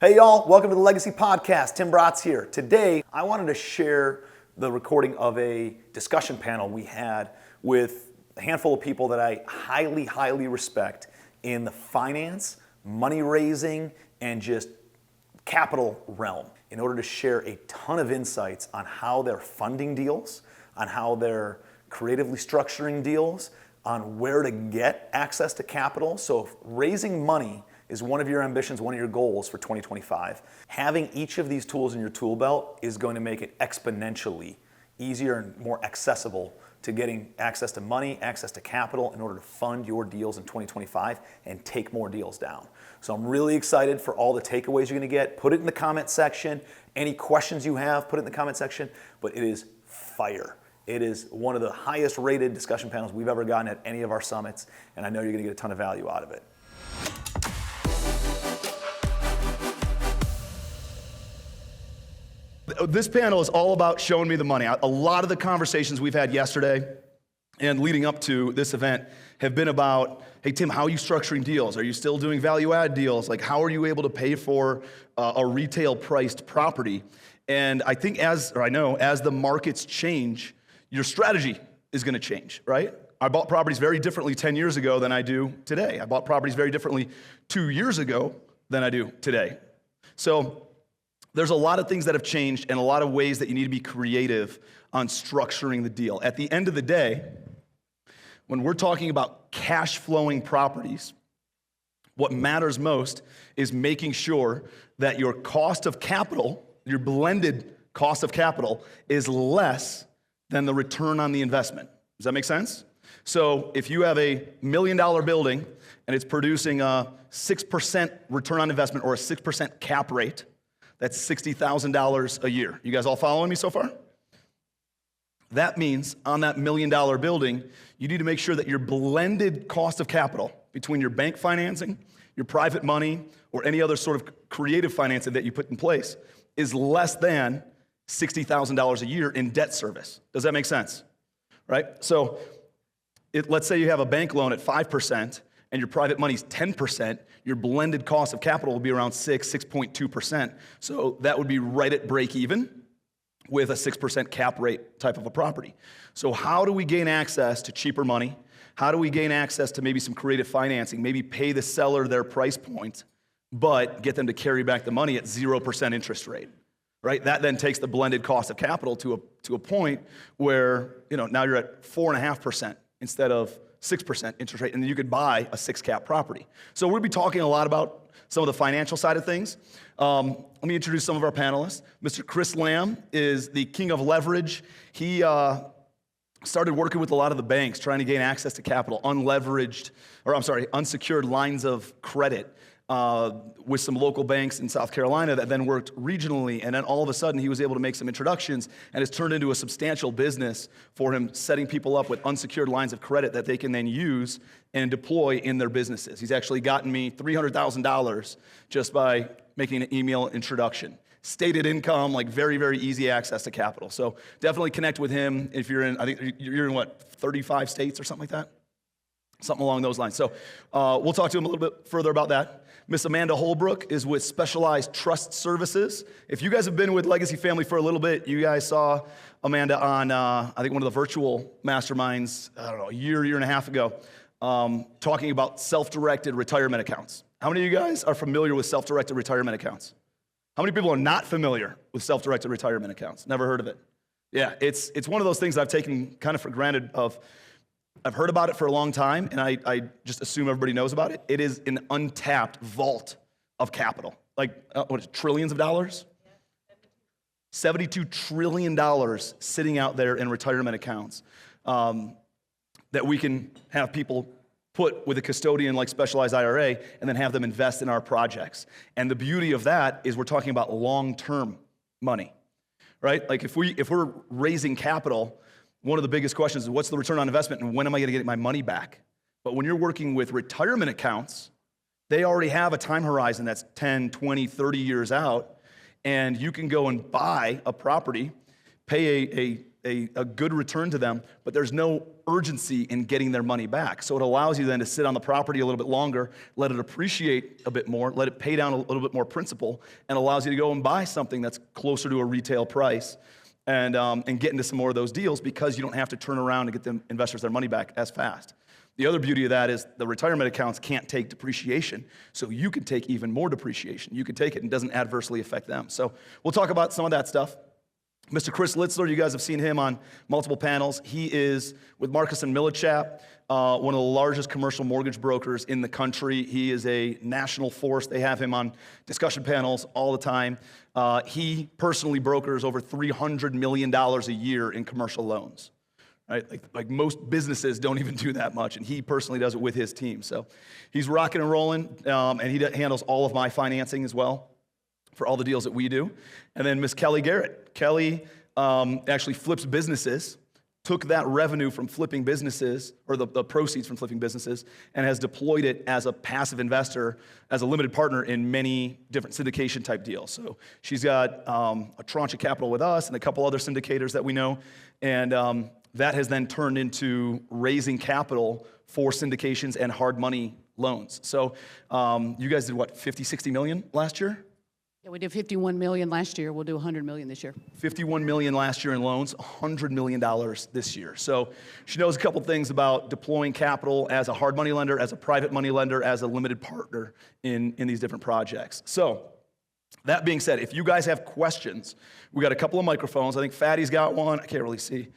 Hey y'all, welcome to the Legacy Podcast. Tim Bratz here. Today, I wanted to share the recording of a discussion panel we had with a handful of people that I highly respect in the finance, money raising, and just capital realm in order to share a ton of insights on how they're funding deals, on how they're creatively structuring deals, on where to get access to capital. So if raising money is one of your ambitions, one of your goals for 2025, having each of these tools in your tool belt is going to make it exponentially easier and more accessible to getting access to money, access to capital in order to fund your deals in 2025 and take more deals down. So I'm really excited for all the takeaways you're going to get. Put it in the comment section. Any questions you have, put it in the comment section. But it is fire. It is one of the highest rated discussion panels we've ever gotten at any of our summits, and I know you're going to get a ton of value out of it. This panel is all about showing me the money. A lot of the conversations we've had yesterday and leading up to this event have been about, hey Tim, how are you structuring deals? Are you still doing value add deals? Like how are you able to pay for a retail priced property? And I think as the markets change, your strategy is gonna change, right? I bought properties very differently 10 years ago than I do today. I bought properties very differently 2 years ago than I do today. So there's a lot of things that have changed and a lot of ways that you need to be creative on structuring the deal. At the end of the day, when we're talking about cash flowing properties, what matters most is making sure that your cost of capital, your blended cost of capital, is less than the return on the investment. Does that make sense? So if you have a $1 million building and it's producing a 6% return on investment or a 6% cap rate, that's $60,000 a year. You guys all following me so far? That means on that $1 million building, you need to make sure that your blended cost of capital between your bank financing, your private money, or any other sort of creative financing that you put in place is less than $60,000 a year in debt service. Does that make sense? Right? So let's say you have a bank loan at 5% and your private money's 10%, your blended cost of capital will be around 6.2%. So that would be right at break even with a 6% cap rate type of a property. So how do we gain access to cheaper money? How do we gain access to maybe some creative financing, maybe pay the seller their price point, but get them to carry back the money at 0% interest rate, right? That then takes the blended cost of capital to a point where, now you're at 4.5% instead of 6% interest rate, and then you could buy a 6 cap property. So we'll be talking a lot about some of the financial side of things. Let me introduce some of our panelists. Mr. Chris Lamb is the king of leverage. He started working with a lot of the banks, trying to gain access to capital, unsecured lines of credit with some local banks in South Carolina that then worked regionally. And then all of a sudden he was able to make some introductions and it's turned into a substantial business for him, setting people up with unsecured lines of credit that they can then use and deploy in their businesses. He's actually gotten me $300,000 just by making an email introduction. Stated income, like very easy access to capital. So definitely connect with him if you're in, I think you're in 35 states or something like that? Something along those lines. So we'll talk to him a little bit further about that. Miss Amanda Holbrook is with Specialized Trust Services. If you guys have been with Legacy Family for a little bit, you guys saw Amanda on, I think one of the virtual masterminds, a year and a half ago, talking about self-directed retirement accounts. How many of you guys are familiar with self-directed retirement accounts? How many people are not familiar with self-directed retirement accounts? Never heard of it? Yeah, it's one of those things I've taken kind of for granted I've heard about it for a long time, and I just assume everybody knows about it. It is an untapped vault of capital. Like, trillions of dollars? $72 trillion sitting out there in retirement accounts that we can have people put with a custodian like Specialized IRA and then have them invest in our projects. And the beauty of that is we're talking about long-term money, right? Like if we're raising capital, one of the biggest questions is what's the return on investment and when am I gonna get my money back? But when you're working with retirement accounts, they already have a time horizon that's 10, 20, 30 years out, and you can go and buy a property, pay a a good return to them, but there's no urgency in getting their money back. So it allows you then to sit on the property a little bit longer, let it appreciate a bit more, let it pay down a little bit more principal, and allows you to go and buy something that's closer to a retail price and get into some more of those deals because you don't have to turn around and get the investors their money back as fast. The other beauty of that is the retirement accounts can't take depreciation, so you can take even more depreciation. You can take it and it doesn't adversely affect them. So we'll talk about some of that stuff. Mr. Chris Litzler, you guys have seen him on multiple panels. He is with Marcus and Millichap, one of the largest commercial mortgage brokers in the country. He is a national force. They have him on discussion panels all the time. He personally brokers over $300 million a year in commercial loans. Right? Like most businesses don't even do that much, and he personally does it with his team. So he's rocking and rolling, and he handles all of my financing as well for all the deals that we do. And then Miss Kelli Garrett. Kelli actually flips businesses, took that revenue from flipping businesses, or the proceeds from flipping businesses, and has deployed it as a passive investor, as a limited partner in many different syndication type deals. So she's got a tranche of capital with us and a couple other syndicators that we know, and that has then turned into raising capital for syndications and hard money loans. So you guys did what, 50, 60 million last year? Yeah, we did 51 million last year. We'll do 100 million this year. 51 million last year in loans, $100 million this year. So she knows a couple things about deploying capital as a hard money lender, as a private money lender, as a limited partner in these different projects. So that being said, if you guys have questions, we got a couple of microphones. I think Fatty's got one. I can't really see.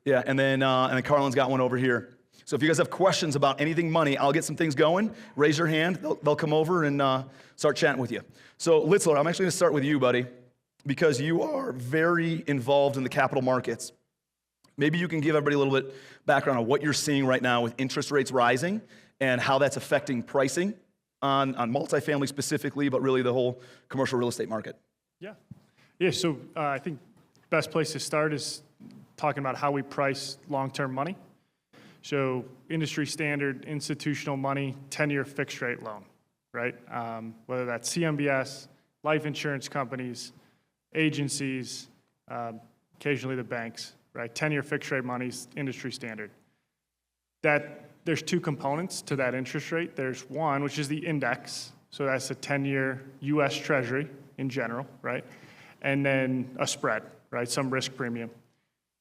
Yeah, and then Carlin's got one over here. So if you guys have questions about anything money, I'll get some things going. Raise your hand. They'll come over and start chatting with you. So Litzler, I'm actually going to start with you, buddy, because you are very involved in the capital markets. Maybe you can give everybody a little bit background on what you're seeing right now with interest rates rising and how that's affecting pricing on multifamily specifically, but really the whole commercial real estate market. Yeah. So I think best place to start is talking about how we price long-term money. So industry standard institutional money, 10-year fixed rate loan, right? Whether that's CMBS, life insurance companies, agencies, occasionally the banks, right? 10-year fixed rate money's industry standard. That there's two components to that interest rate. There's one, which is the index. So that's a 10-year U.S. Treasury in general, right? And then a spread, right? Some risk premium.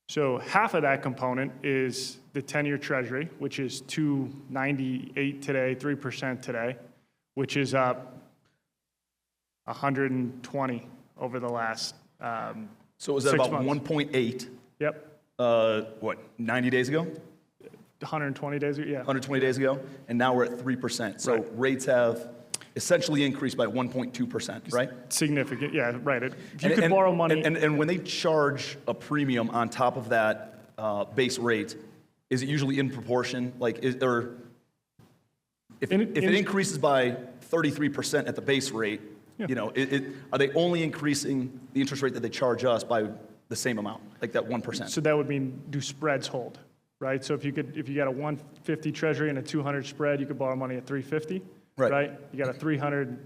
So half of that component is the 10-year Treasury, which is 2.98 today, 3% today, which is up 120 over the last So was that 6 about months. 1.8? Yep. 90 days ago? 120 days ago, yeah. 120 days ago? And now we're at 3%. So Right. rates have essentially increased by 1.2%, right? Significant, yeah, right. If you could borrow money. And when they charge a premium on top of that base rate, is it usually in proportion? Like, if it increases by 33% at the base rate, Yeah. you know, are they only increasing the interest rate that they charge us by the same amount, like that 1%? So that would mean, do spreads hold, right? So if you got a 150 Treasury and a 200 spread, you could borrow money at 350, Right. You got a 300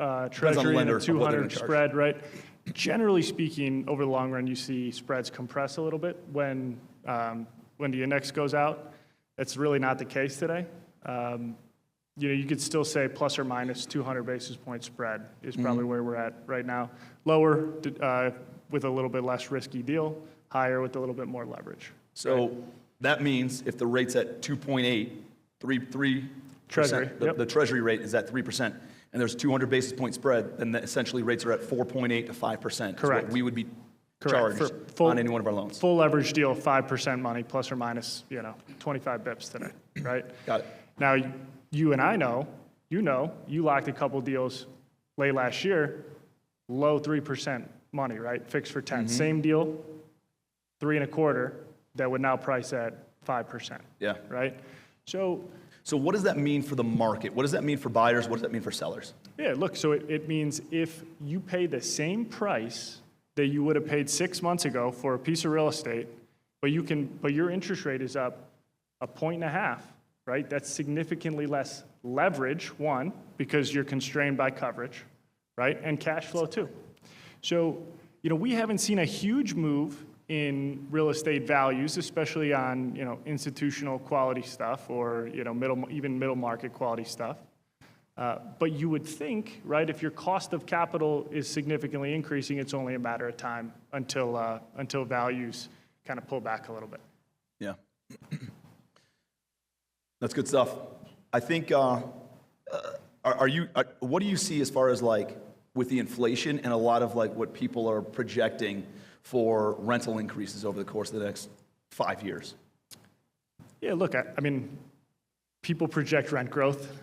on the Treasury and lender a of what they're gonna 200 charge. spread, right? Generally speaking, over the long run, you see spreads compress a little bit when the index goes out. That's really not the case today. You could still say plus or minus 200 basis point spread is probably where we're at right now. Lower with a little bit less risky deal, higher with a little bit more leverage. So that means if the rate's at 2.8, 3%, Treasury, yep. the Treasury rate is at 3%, and there's 200 basis point spread, then essentially rates are at 4.8 to 5%. Correct. Is what we would be Correct. charged For full- on any one of our loans. Full leverage deal, 5% money, plus or minus, 25 bips today, right? Got it. Now, you and I know, you locked a couple deals late last year, low 3% money, right? Fixed for 10. Same deal, 3.25, that would now price at 5%. Yeah. Right? So what does that mean for the market? What does that mean for buyers? What does that mean for sellers? Yeah, look, so it means if you pay the same price that you would have paid 6 months ago for a piece of real estate, but your interest rate is up 1.5 points, right? That's significantly less leverage, one, because you're constrained by coverage, right? And cash flow too. So, we haven't seen a huge move in real estate values, especially on, institutional quality stuff or, even middle market quality stuff. But you would think, right, if your cost of capital is significantly increasing, it's only a matter of time until values kind of pull back a little bit. Yeah. That's good stuff. I think, what do you see as far as like with the inflation and a lot of like what people are projecting for rental increases over the course of the next 5 years? Yeah, look, I mean, people project rent growth.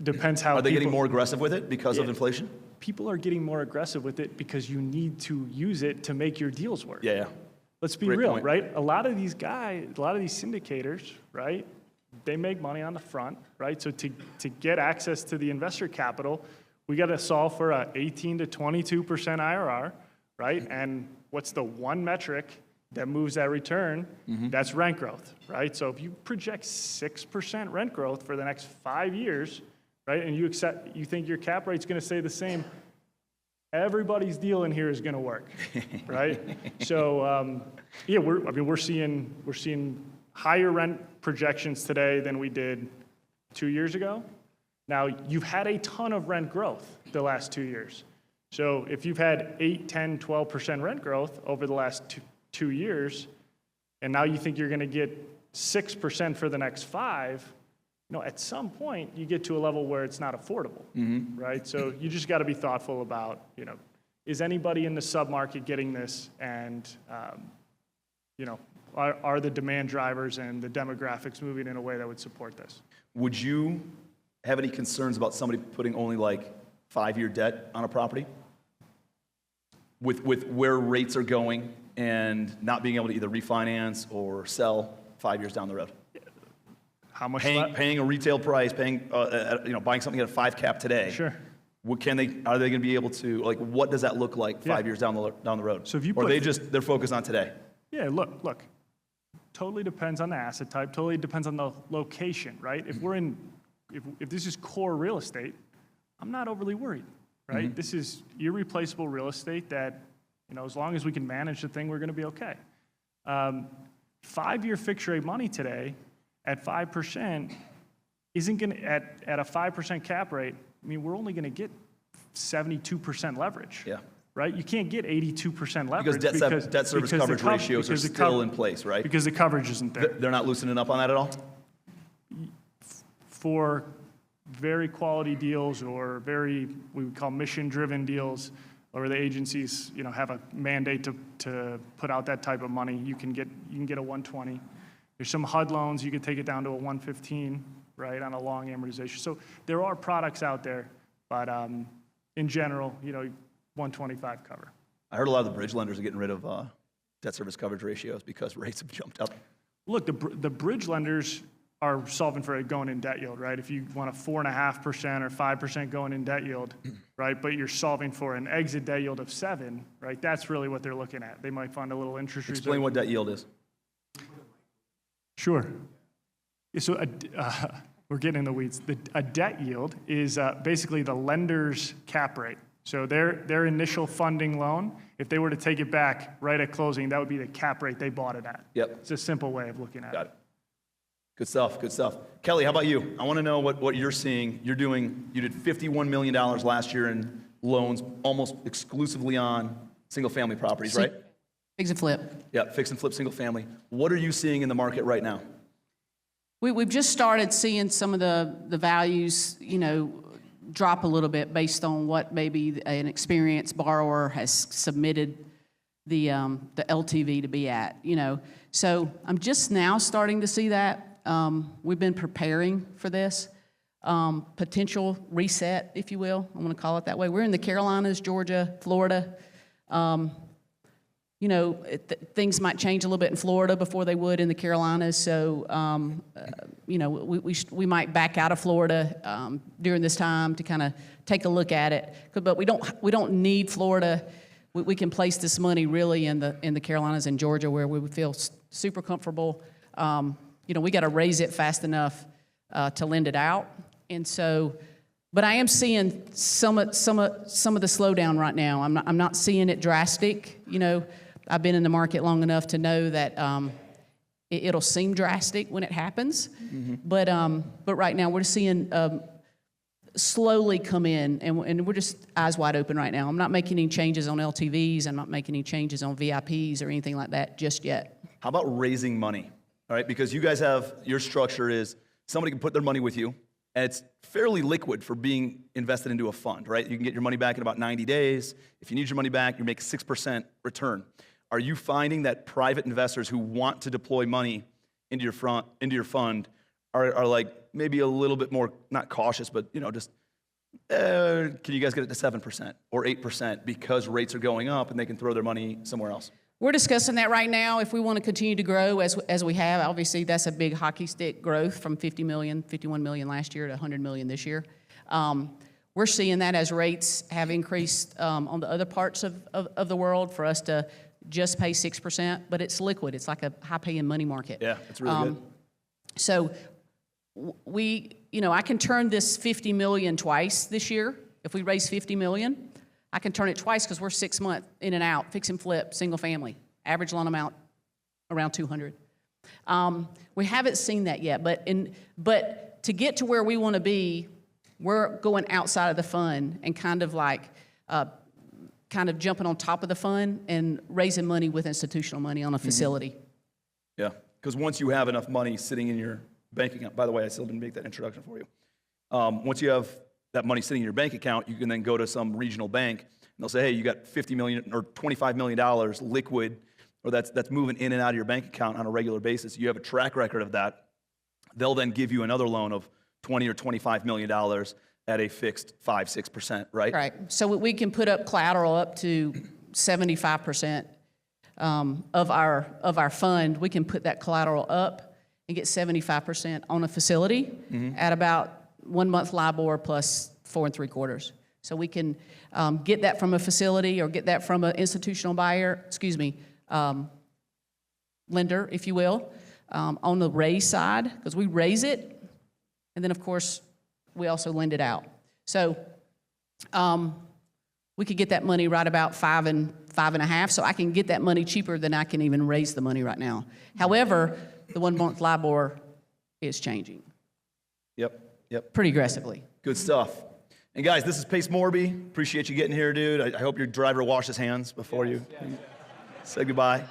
Depends how. Are they getting more aggressive with it because of inflation? People are getting more aggressive with it because you need to use it to make your deals work. Yeah. Let's be real, right? A lot of these syndicators, right, they make money on the front, right? So to get access to the investor capital, we got to solve for a 18 to 22% IRR, right? And what's the one metric that moves that return? That's rent growth, right? So if you project 6% rent growth for the next 5 years, right, and you think your cap rate's going to stay the same, everybody's deal in here is going to work, right? So we're seeing higher rent projections today than we did 2 years ago. Now, you've had a ton of rent growth the last 2 years. So if you've had 8, 10, 12% rent growth over the last 2 years, and now you think you're going to get 6% for the next 5, at some point you get to a level where it's not affordable, right? So you just got to be thoughtful about, is anybody in the submarket getting this, and are the demand drivers and the demographics moving in a way that would support this? Would you have any concerns about somebody putting only like 5-year debt on a property with where rates are going and not being able to either refinance or sell 5 years down the road? How much? Paying a retail price, buying something at a 5 cap today. Sure. Are they going to be able to, like, what does that look like 5 years down the road? So if you or they're focused on today? Yeah, look. Totally depends on the asset type. Totally depends on the location, right? If this is core real estate, I'm not overly worried, right? This is irreplaceable real estate that, as long as we can manage the thing, we're going to be okay. 5-year fixed rate money today at 5% isn't going to, at a 5% cap rate, I mean, we're only going to get 72% leverage. Yeah. Right? You can't get 82% leverage because debt service coverage ratios are still in place, right? Because the coverage isn't there. They're not loosening up on that at all? For very quality deals or we would call mission-driven deals, or the agencies, have a mandate to put out that type of money, you can get a 120. There's some HUD loans, you could take it down to a 115, right, on a long amortization. So there are products out there, but in general, 125 cover. I heard a lot of the bridge lenders are getting rid of debt service coverage ratios because rates have jumped up. Look, the bridge lenders are solving for a going-in debt yield, right? If you want a 4.5% or 5% going-in debt yield, right, but you're solving for an exit debt yield of 7, right? That's really what they're looking at. They might find a little interest rate. Explain what debt yield is. Sure. So we're getting in the weeds. A debt yield is basically the lender's cap rate. So their initial funding loan, if they were to take it back right at closing, that would be the cap rate they bought it at. Yep. It's a simple way of looking at Got it. Good stuff, good stuff. Kelly, how about you? I want to know what you're seeing. You did $51 million last year in loans, almost exclusively on single-family properties, right? Fix and flip. Yeah, fix and flip single family. What are you seeing in the market right now? We've just started seeing some of the values, drop a little bit based on what maybe an experienced borrower has submitted the LTV to be at, So I'm just now starting to see that. We've been preparing for this potential reset, if you will. I'm going to call it that way. We're in the Carolinas, Georgia, Florida. Things might change a little bit in Florida before they would in the Carolinas. So, we might back out of Florida during this time to kind of take a look at it. But we don't need Florida. We can place this money really in the Carolinas and Georgia where we would feel super comfortable. We got to raise it fast enough to lend it out. And so, but I am seeing some of the slowdown right now. I'm not seeing it drastic, I've been in the market long enough to know that it'll seem drastic when it happens, but right now we're seeing slowly come in, and we're just eyes wide open right now. I'm not making any changes on LTVs. I'm not making any changes on VIPs or anything like that just yet. How about raising money? All right, because you guys have, your structure is somebody can put their money with you, and it's fairly liquid for being invested into a fund, right? You can get your money back in about 90 days. If you need your money back, you make 6% return. Are you finding that private investors who want to deploy money into your fund are like maybe a little bit more, not cautious, but just, can you guys get it to 7% or 8% because rates are going up and they can throw their money somewhere else? We're discussing that right now. If we want to continue to grow as we have, obviously that's a big hockey stick growth from 51 million last year to 100 million this year. We're seeing that as rates have increased on the other parts of the world for us to just pay 6%, but it's liquid. It's like a high-paying money market. Yeah, it's really good. So I can turn this 50 million twice this year. If we raise 50 million, I can turn it twice because we're 6 months in and out, fix and flip, single family, average loan amount around 200. We haven't seen that yet, but to get to where we want to be, we're going outside of the fund and kind of jumping on top of the fund and raising money with institutional money on a facility. Yeah, because once you have enough money sitting in your bank account, by the way, I still didn't make that introduction for you. Once you have that money sitting in your bank account, you can then go to some regional bank and they'll say, hey, you got $50 million or $25 million liquid, or that's moving in and out of your bank account on a regular basis. You have a track record of that. They'll then give you another loan of $20 or $25 million at a fixed 5-6%, right? Right. So we can put up collateral up to 75% of our fund. We can put that collateral up and get 75% on a facility at about 1 month LIBOR plus 4 3/4. So we can get that from a facility or get that from an institutional buyer, lender, if you will, on the raise side, because we raise it, and then of course we also lend it out. So we could get that money right about 5 and 5.5. So I can get that money cheaper than I can even raise the money right now. However, the 1 month LIBOR is changing. Yep. Pretty aggressively. Good stuff. And guys, this is Pace Morby. Appreciate you getting here, dude. I hope your driver washed his hands before you say goodbye.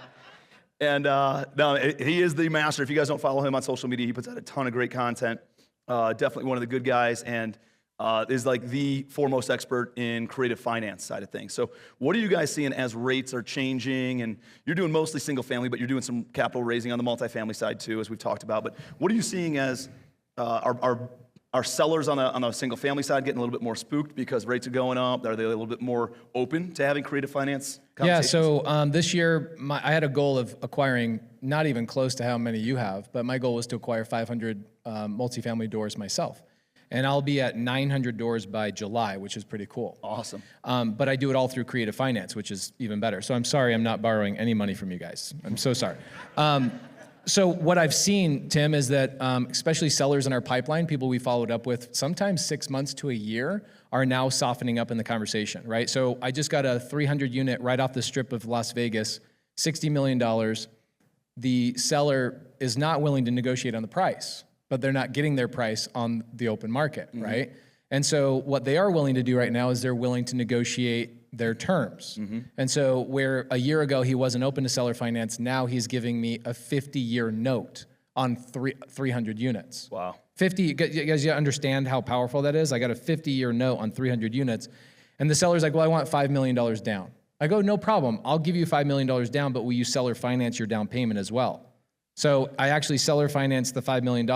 And no, he is the master. If you guys don't follow him on social media, he puts out a ton of great content. Definitely one of the good guys, and is like the foremost expert in creative finance side of things. So what are you guys seeing as rates are changing? And you're doing mostly single family, but you're doing some capital raising on the multifamily side too, as we've talked about. But what are you seeing as are sellers on the single family side getting a little bit more spooked because rates are going up? Are they a little bit more open to having creative finance conversations? Yeah, so this year I had a goal of acquiring, not even close to how many you have, but my goal was to acquire 500 multifamily doors myself. And I'll be at 900 doors by July, which is pretty cool. Awesome. But I do it all through creative finance, which is even better. So I'm sorry I'm not borrowing any money from you guys. I'm so sorry. So what I've seen, Tim, is that especially sellers in our pipeline, people we followed up with, sometimes 6 months to a year, are now softening up in the conversation, right? So I just got a 300 unit right off the strip of Las Vegas, $60 million. The seller is not willing to negotiate on the price, but they're not getting their price on the open market, right? And so what they are willing to do right now is they're willing to negotiate their terms. And so where a year ago he wasn't open to seller finance, now he's giving me a 50-year note on 300 units. Wow. 50, you guys understand how powerful that is? I got a 50-year note on 300 units. And the seller's like, well, I want $5 million down. I go, no problem. I'll give you $5 million down, but will you seller finance your down payment as well? So I actually seller financed the $5 million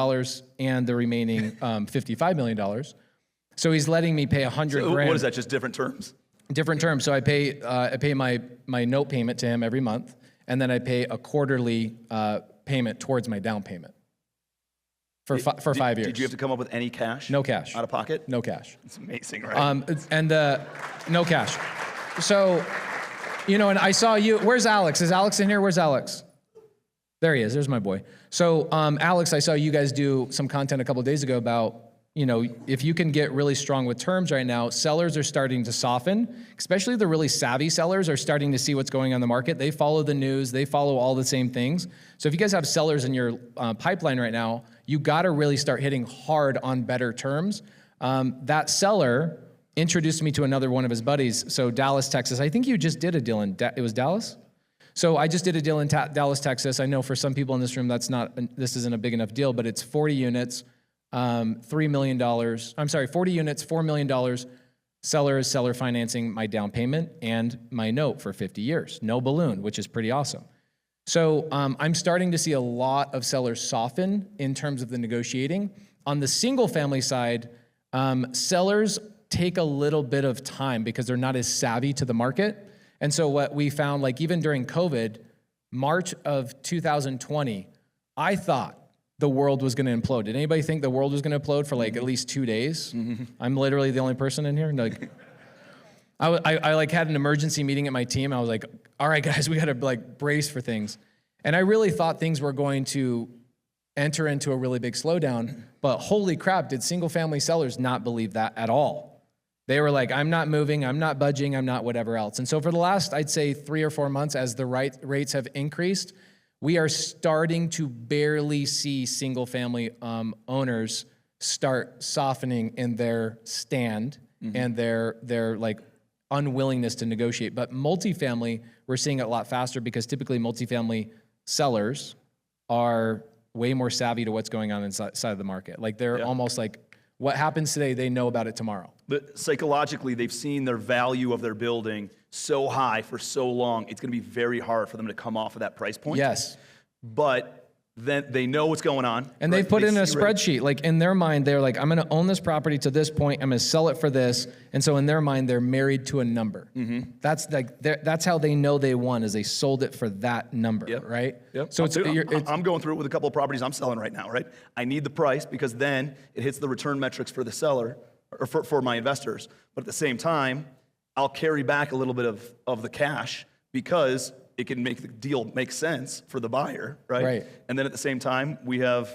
and the remaining $55 million. So he's letting me pay $100 grand. What is that, just different terms? Different terms. So I pay my note payment to him every month, and then I pay a quarterly payment towards my down payment for 5 years. Did you have to come up with any cash? No cash. Out of pocket? No cash. It's amazing, right? No cash. So, and I saw you. Where's Alex? Is Alex in here? Where's Alex? There he is. There's my boy. So, Alex, I saw you guys do some content a couple of days ago about if you can get really strong with terms right now, sellers are starting to soften, especially the really savvy sellers are starting to see what's going on in the market. They follow the news, they follow all the same things. So if you guys have sellers in your pipeline right now, you gotta really start hitting hard on better terms. That seller introduced me to another one of his buddies. So Dallas, Texas, I think you just did a deal in, it was Dallas? So I just did a deal in Dallas, Texas. I know for some people in this room, this isn't a big enough deal, but it's 40 units. $3 million, 40 units, $4 million. Seller financing my down payment and my note for 50 years. No balloon, which is pretty awesome. So I'm starting to see a lot of sellers soften in terms of the negotiating. On the single family side, sellers take a little bit of time because they're not as savvy to the market. And so what we found, like even during COVID, March of 2020, I thought the world was going to implode. Did anybody think the world was going to implode for like at least 2 days? I'm literally the only person in here. Like, I like had an emergency meeting at my team. I was like, all right, guys, we got to like brace for things. And I really thought things were going to enter into a really big slowdown. But holy crap, did single family sellers not believe that at all? They were like, I'm not moving, I'm not budging, I'm not whatever else. And so for the last, I'd say 3 or 4 months, as the rates have increased, we are starting to barely see single-family owners start softening in their stand and their like unwillingness to negotiate. But multifamily, we're seeing it a lot faster because typically multifamily sellers are way more savvy to what's going on inside of the market. Like they're almost like, what happens today, they know about it tomorrow. But psychologically, they've seen their value of their building so high for so long, it's going to be very hard for them to come off of that price point. Yes. But then they know what's going on. And they've put in a spreadsheet. Like in their mind, they're like, I'm going to own this property to this point. I'm going to sell it for this. And so in their mind, they're married to a number. That's like that's how they know they won, is they sold it for that number, right? Yep. So I'm going through it with a couple of properties I'm selling right now, right? I need the price because then it hits the return metrics for the seller or for my investors. But at the same time, I'll carry back a little bit of the cash because it can make the deal make sense for the buyer, right? Right. And then at the same time, we have,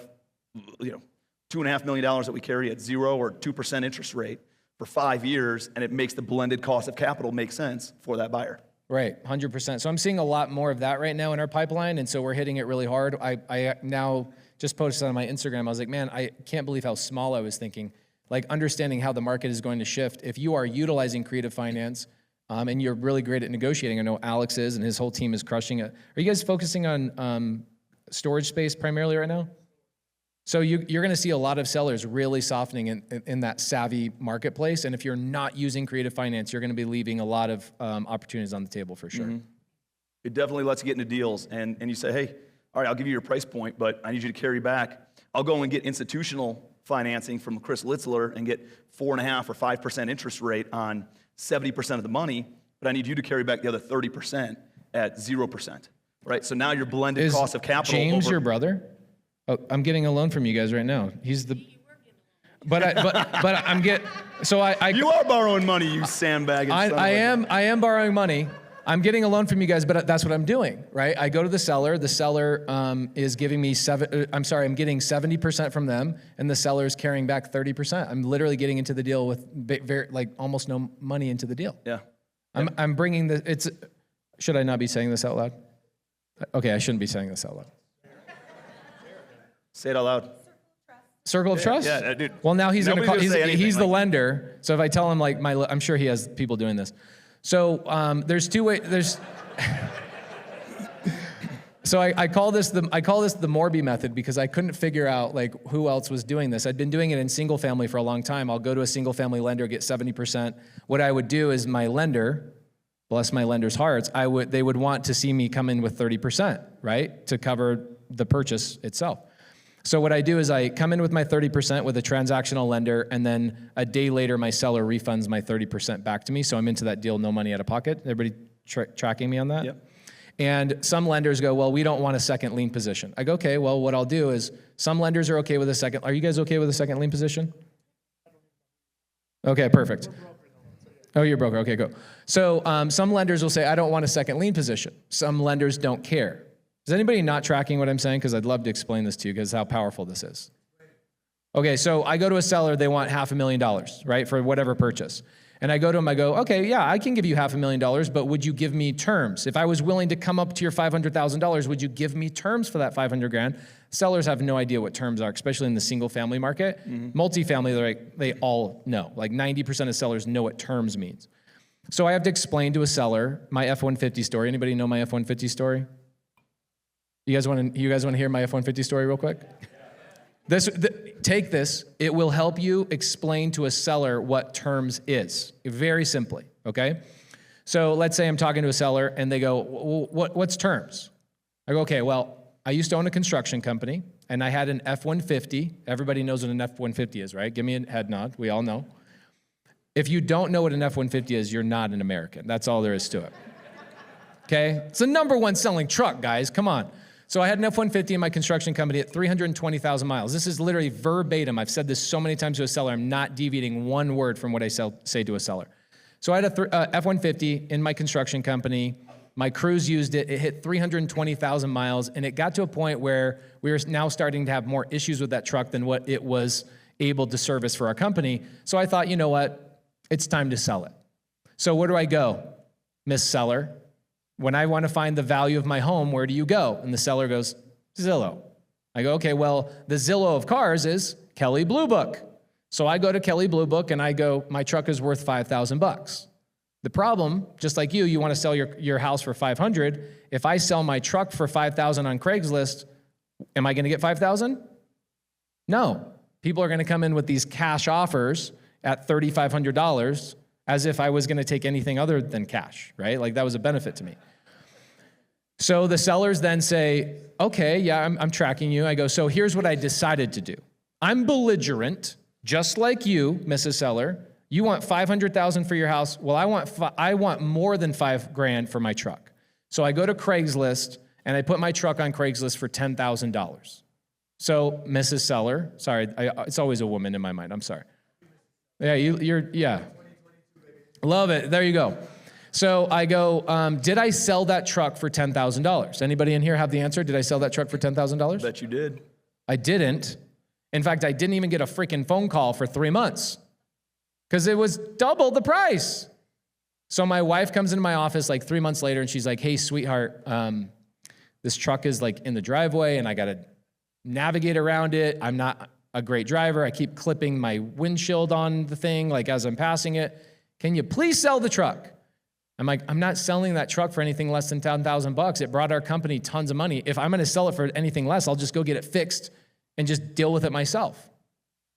$2.5 million that we carry at 0 or 2% interest rate for 5 years, and it makes the blended cost of capital make sense for that buyer. Right, 100%. So I'm seeing a lot more of that right now in our pipeline, and so we're hitting it really hard. I now just posted on my Instagram, I was like, man, I can't believe how small I was thinking. Like understanding how the market is going to shift. If you are utilizing creative finance, and you're really great at negotiating. I know Alex is, and his whole team is crushing it. Are you guys focusing on storage space primarily right now? So you're going to see a lot of sellers really softening in that savvy marketplace. And if you're not using creative finance, you're going to be leaving a lot of opportunities on the table for sure. It definitely lets you get into deals. And you say, hey, all right, I'll give you your price point, but I need you to carry back. I'll go and get institutional financing from Chris Litzler and get 4.5 or 5% interest rate on 70% of the money, but I need you to carry back the other 30% at 0%, right? So now your blended cost of capital. James your brother? Oh, I'm getting a loan from you guys right now. He's the. But I'm getting. So I. You are borrowing money, you sandbagging. I am borrowing money. I'm getting a loan from you guys, but that's what I'm doing, right? I go to the seller. The seller is giving me I'm getting 70% from them, and the seller is carrying back 30%. I'm literally getting into the deal with almost no money into the deal. Yeah. I'm bringing should I not be saying this out loud? Okay, I shouldn't be saying this out loud. Say it out loud. Circle of trust? Yeah, dude. Well, now he's he's the lender. So if I tell him I'm sure he has people doing this. So there's two ways. So I call this the Morby method because I couldn't figure out who else was doing this. I'd been doing it in single family for a long time. I'll go to a single family lender, get 70%. What I would do is my lender, bless my lender's hearts, they would want to see me come in with 30%, right, to cover the purchase itself. So what I do is I come in with my 30% with a transactional lender, and then a day later my seller refunds my 30% back to me. So I'm into that deal, no money out of pocket. Everybody tracking me on that? Yep. And some lenders go, well, we don't want a second lien position. I go, okay, well, what I'll do is some lenders are okay with a second. Are you guys okay with a second lien position? Okay, perfect. Oh, you're a broker. Okay, go. So some lenders will say, I don't want a second lien position. Some lenders don't care. Is anybody not tracking what I'm saying? Because I'd love to explain this to you because how powerful this is. Okay, so I go to a seller, they want $500,000, right, for whatever purchase. And I go to them, I go, okay, yeah, I can give you $500,000, but would you give me terms? If I was willing to come up to your $500,000, would you give me terms for that $500,000? Sellers have no idea what terms are, especially in the single family market. Multifamily, they all know. Like 90% of sellers know what terms means. So I have to explain to a seller my F-150 story. Anybody know my F-150 story? You guys want to hear my F-150 story real quick? Take this. It will help you explain to a seller what terms is, very simply, okay? So let's say I'm talking to a seller and they go, well, what's terms? I go, okay, well, I used to own a construction company and I had an F-150. Everybody knows what an F-150 is, right? Give me a head nod. We all know. If you don't know what an F-150 is, you're not an American. That's all there is to it, okay? It's the #1 selling truck, guys. Come on. So I had an F-150 in my construction company at 320,000 miles. This is literally verbatim. I've said this so many times to a seller. I'm not deviating one word from what I say to a seller. So I had a F-150 in my construction company. My crews used it. It hit 320,000 miles, and it got to a point where we were now starting to have more issues with that truck than what it was able to service for our company. So I thought, you know what? It's time to sell it. So where do I go, Miss Seller? When I want to find the value of my home, where do you go? And the seller goes, Zillow. I go, okay, well, the Zillow of cars is Kelli Blue Book. So I go to Kelli Blue Book and I go, my truck is worth $5,000. The problem, just like you want to sell your house for $500. If I sell my truck for $5,000 on Craigslist, am I going to get $5,000? No. People are going to come in with these cash offers at $3,500 as if I was going to take anything other than cash, right? Like that was a benefit to me. So the sellers then say, okay, yeah, I'm tracking you. I go, so here's what I decided to do. I'm belligerent, just like you, Mrs. Seller. You want $500,000 for your house. Well, I want more than $5,000 for my truck. So I go to Craigslist and I put my truck on Craigslist for $10,000. So Mrs. Seller, sorry, it's always a woman in my mind. I'm sorry. Yeah, yeah. Love it. There you go. So I go, did I sell that truck for $10,000? Anybody in here have the answer? Did I sell that truck for $10,000? Bet you did. I didn't. In fact, I didn't even get a freaking phone call for 3 months because it was double the price. So my wife comes into my office like 3 months later and she's like, hey, sweetheart, this truck is like in the driveway and I got to navigate around it. I'm not a great driver. I keep clipping my windshield on the thing like as I'm passing it. Can you please sell the truck? I'm like, I'm not selling that truck for anything less than $10,000. It brought our company tons of money. If I'm going to sell it for anything less, I'll just go get it fixed and just deal with it myself.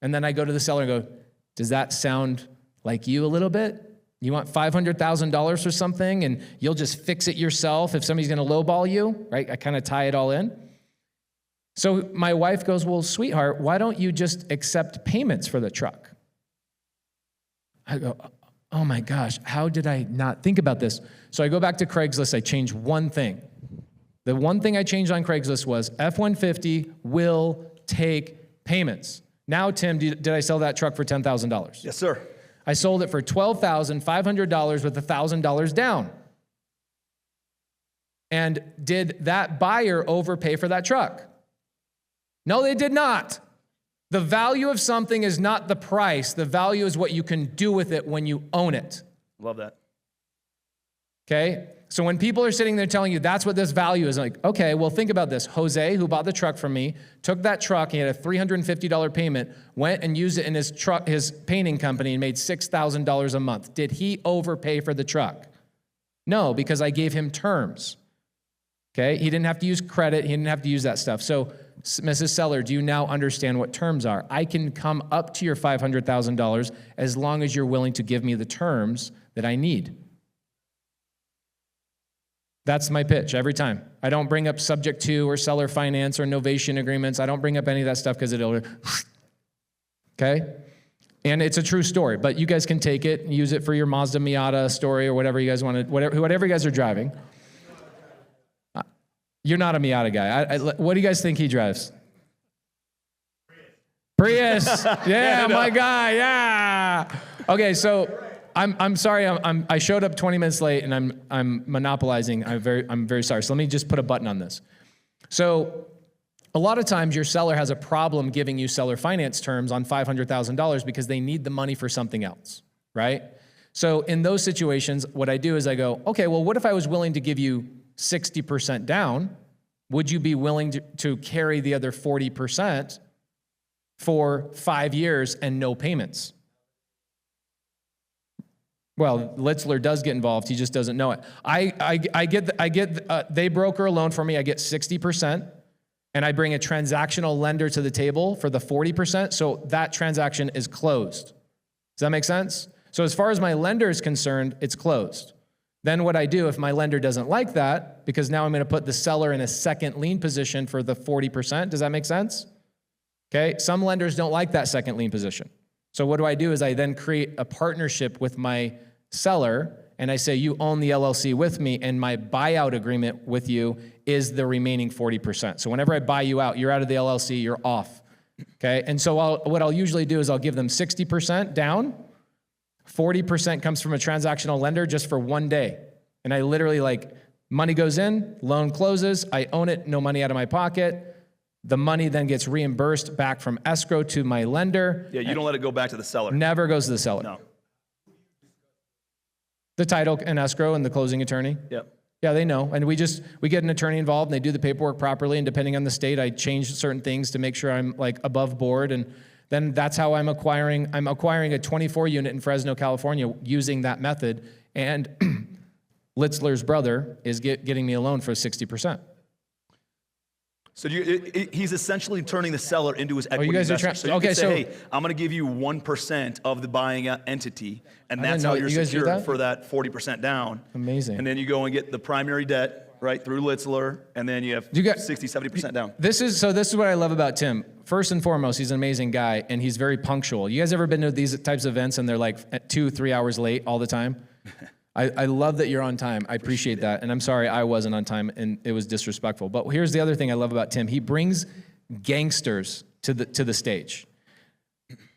And then I go to the seller and go, does that sound like you a little bit? You want $500,000 for something and you'll just fix it yourself if somebody's going to lowball you, right? I kind of tie it all in. So my wife goes, well, sweetheart, why don't you just accept payments for the truck? I go, oh my gosh, how did I not think about this? So I go back to Craigslist, I change one thing. The one thing I changed on Craigslist was F-150 will take payments. Now, Tim, did I sell that truck for $10,000? Yes, sir. I sold it for $12,500 with $1,000 down. And did that buyer overpay for that truck? No, they did not. The value of something is not the price. The value is what you can do with it when you own it. Love that. Okay? So when people are sitting there telling you that's what this value is, like, okay, well, think about this. Jose, who bought the truck from me, took that truck, he had a $350 payment, went and used it in his truck, his painting company, and made $6,000 a month. Did he overpay for the truck? No, because I gave him terms. Okay? He didn't have to use credit. He didn't have to use that stuff. So, Mrs. Seller, do you now understand what terms are? I can come up to your $500,000 as long as you're willing to give me the terms that I need. That's my pitch every time. I don't bring up subject to or seller finance or novation agreements. I don't bring up any of that stuff because it'll, okay? And it's a true story, but you guys can take it and use it for your Mazda Miata story or whatever you guys want to, whatever you guys are driving. You're not a Miata guy. What do you guys think he drives? Prius. Yeah, my guy. Yeah. Okay, so I'm sorry. I showed up 20 minutes late, and I'm monopolizing. I'm very sorry. So let me just put a button on this. So A lot of times your seller has a problem giving you seller finance terms on $500,000 because they need the money for something else, right? So in those situations, what I do is I go, okay, well, what if I was willing to give you 60% down? Would you be willing to carry the other 40% for 5 years and no payments? Well, Litzler does get involved. He just doesn't know it. They broker a loan for me. I get 60%, and I bring a transactional lender to the table for the 40%. So that transaction is closed. Does that make sense? So as far as my lender is concerned, it's closed. Then what I do, if my lender doesn't like that, because now I'm going to put the seller in a second lien position for the 40%. Does that make sense? Okay. Some lenders don't like that second lien position. So what I do is I then create a partnership with my seller, and I say, you own the LLC with me, and my buyout agreement with you is the remaining 40%. So whenever I buy you out, you're out of the LLC, you're off. Okay. And so what I'll usually do is I'll give them 60% down. 40% comes from a transactional lender just for 1 day. And I literally, like, money goes in, loan closes, I own it, no money out of my pocket. The money then gets reimbursed back from escrow to my lender. Yeah, you don't let it go back to the seller. Never goes to the seller. No. The title and escrow and the closing attorney. Yep. Yeah, they know. And we get an attorney involved, and they do the paperwork properly. And depending on the state, I change certain things to make sure I'm, like, above board. And then that's how I'm acquiring a 24 unit in Fresno, California using that method. And Litzler's brother is getting me a loan for 60%. So he's essentially turning the seller into his equity you guys are investor. So you can say, hey, I'm going to give you 1% of the buying entity, and that's how you're secured for that 40% down. Amazing. And then you go and get the primary debt, right, through Litzler, and then you have 60, 70% down. This is what I love about Tim. First and foremost, he's an amazing guy, and he's very punctual. You guys ever been to these types of events, and they're like 2-3 hours late all the time? I love that you're on time. I appreciate that. And I'm sorry I wasn't on time and it was disrespectful. But here's the other thing I love about Tim. He brings gangsters to the stage.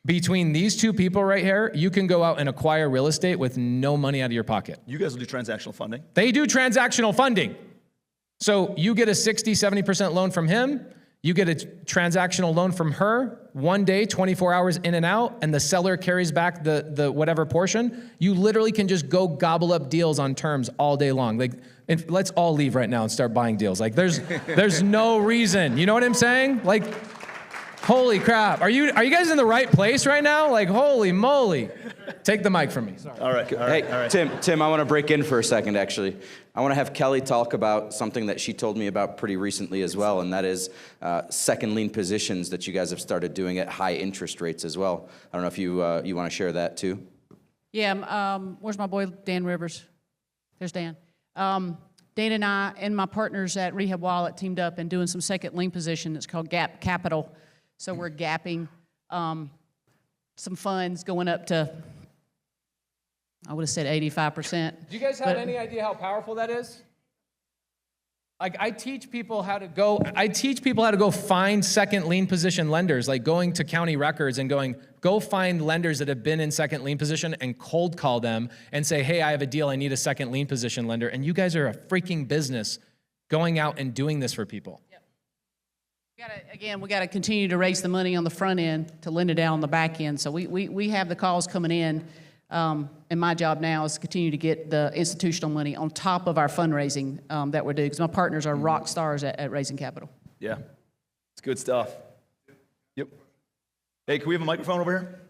Between these two people right here, you can go out and acquire real estate with no money out of your pocket. You guys will do transactional funding? They do transactional funding. So you get a 60, 70% loan from him. You get a transactional loan from her, 1 day, 24 hours in and out, and the seller carries back the whatever portion. You literally can just go gobble up deals on terms all day long. Like, let's all leave right now and start buying deals. Like, there's no reason. You know what I'm saying? Like, holy crap. Are you guys in the right place right now? Like, holy moly. Take the mic from me. Sorry. All right. Tim, I want to break in for a second, actually. I want to have Kelli talk about something that she told me about pretty recently as well, and that is second lien positions that you guys have started doing at high interest rates as well. I don't know if you want to share that too. Yeah, where's my boy Dan Rivers? There's Dan. Dan and I and my partners at Rehab Wallet teamed up and doing some second lien position. It's called Gap Capital. So we're gapping some funds going up to, I would have said 85%. Do you guys have any idea how powerful that is? Like, I teach people how to go find second lien position lenders, like going to county records and go find lenders that have been in second lien position and cold call them and say, hey, I have a deal, I need a second lien position lender. And you guys are a freaking business going out and doing this for people. We got to continue to raise the money on the front end to lend it out on the back end. So we have the calls coming in, and my job now is to continue to get the institutional money on top of our fundraising that we're doing, because my partners are rock stars at raising capital. Yeah, it's good stuff. Yep. Hey, can we have a microphone over here?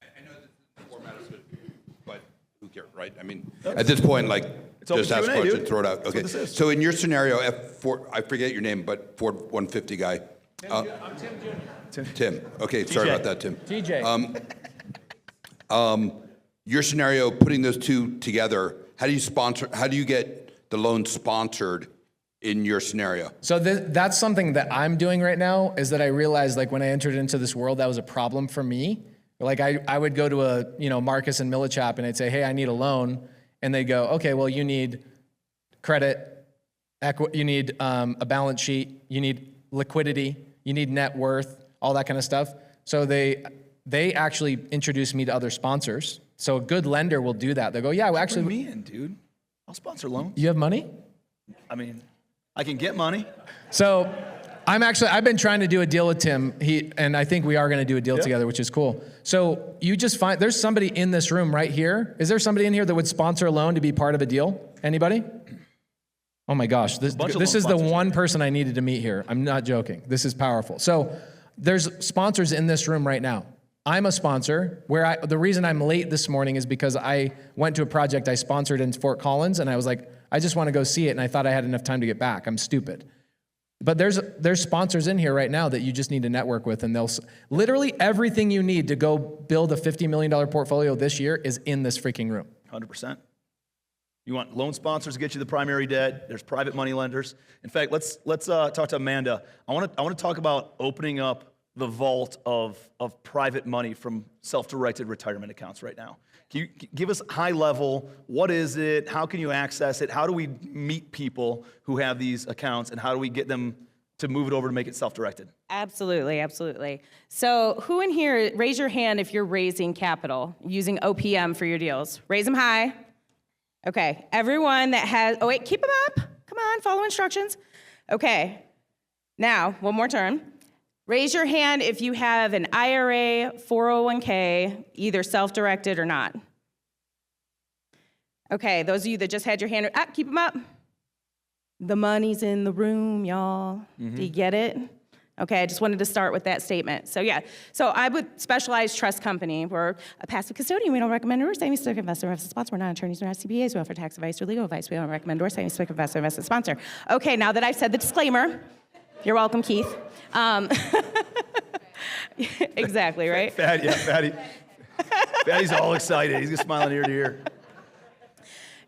I know the format is good, but who cares, right? I mean, at this point, like, just ask a question, dude. throw it out. Okay. So in your scenario, I forget your name, but Ford 150 guy. I'm Tim Jr. Tim. Okay, sorry about that, Tim. TJ. Your scenario, putting those two together, how do you get the loan sponsored in your scenario? So that's something that I'm doing right now, is that I realized, like, when I entered into this world, that was a problem for me. Like, I would go to a, Marcus and Millichap, and I'd say, hey, I need a loan. And they go, okay, well, you need credit, you need a balance sheet, you need liquidity, you need net worth, all that kind of stuff. So they actually introduced me to other sponsors. So a good lender will do that. They go, yeah, well, actually, Bring me in, dude. I'll sponsor loans. You have money? I mean, I can get money. So I've been trying to do a deal with Tim, and I think we are going to do a deal together, which is cool. So you just find, there's somebody in this room right here. Is there somebody in here that would sponsor a loan to be part of a deal? Anybody? Oh my gosh, this is the one person I needed to meet here. I'm not joking. This is powerful. So there's sponsors in this room right now. I'm a sponsor. The reason I'm late this morning is because I went to a project I sponsored in Fort Collins, and I was like, I just want to go see it, and I thought I had enough time to get back. I'm stupid. But there's sponsors in here right now that you just need to network with, and they'll literally everything you need to go build a $50 million portfolio this year is in this freaking room. 100%. You want loan sponsors to get you the primary debt. There's private money lenders. In fact, let's talk to Amanda. I want to talk about opening up the vault of private money from self-directed retirement accounts right now. Can you give us high level, what is it? How can you access it? How do we meet people who have these accounts, and how do we get them to move it over to make it self-directed? Absolutely, absolutely. So who in here, raise your hand if you're raising capital using OPM for your deals. Raise them high. Okay, everyone that has, oh wait, keep them up. Come on, follow instructions. Okay, now, one more turn. Raise your hand if you have an IRA, 401k, either self-directed or not. Okay, those of you that just had your hand up, keep them up. The money's in the room, y'all. Do you get it? Okay, I just wanted to start with that statement. So yeah, so I would Specialized Trust Company. We're a passive custodian. We don't recommend or savings stock investor investment sponsor. We're not attorneys, we're not CPAs. We offer tax advice or legal advice. We don't recommend or savings stock investor investment sponsor. Okay, now that I've said the disclaimer, you're welcome, Keith. Exactly, right? Fatty's all excited. He's smiling ear to ear.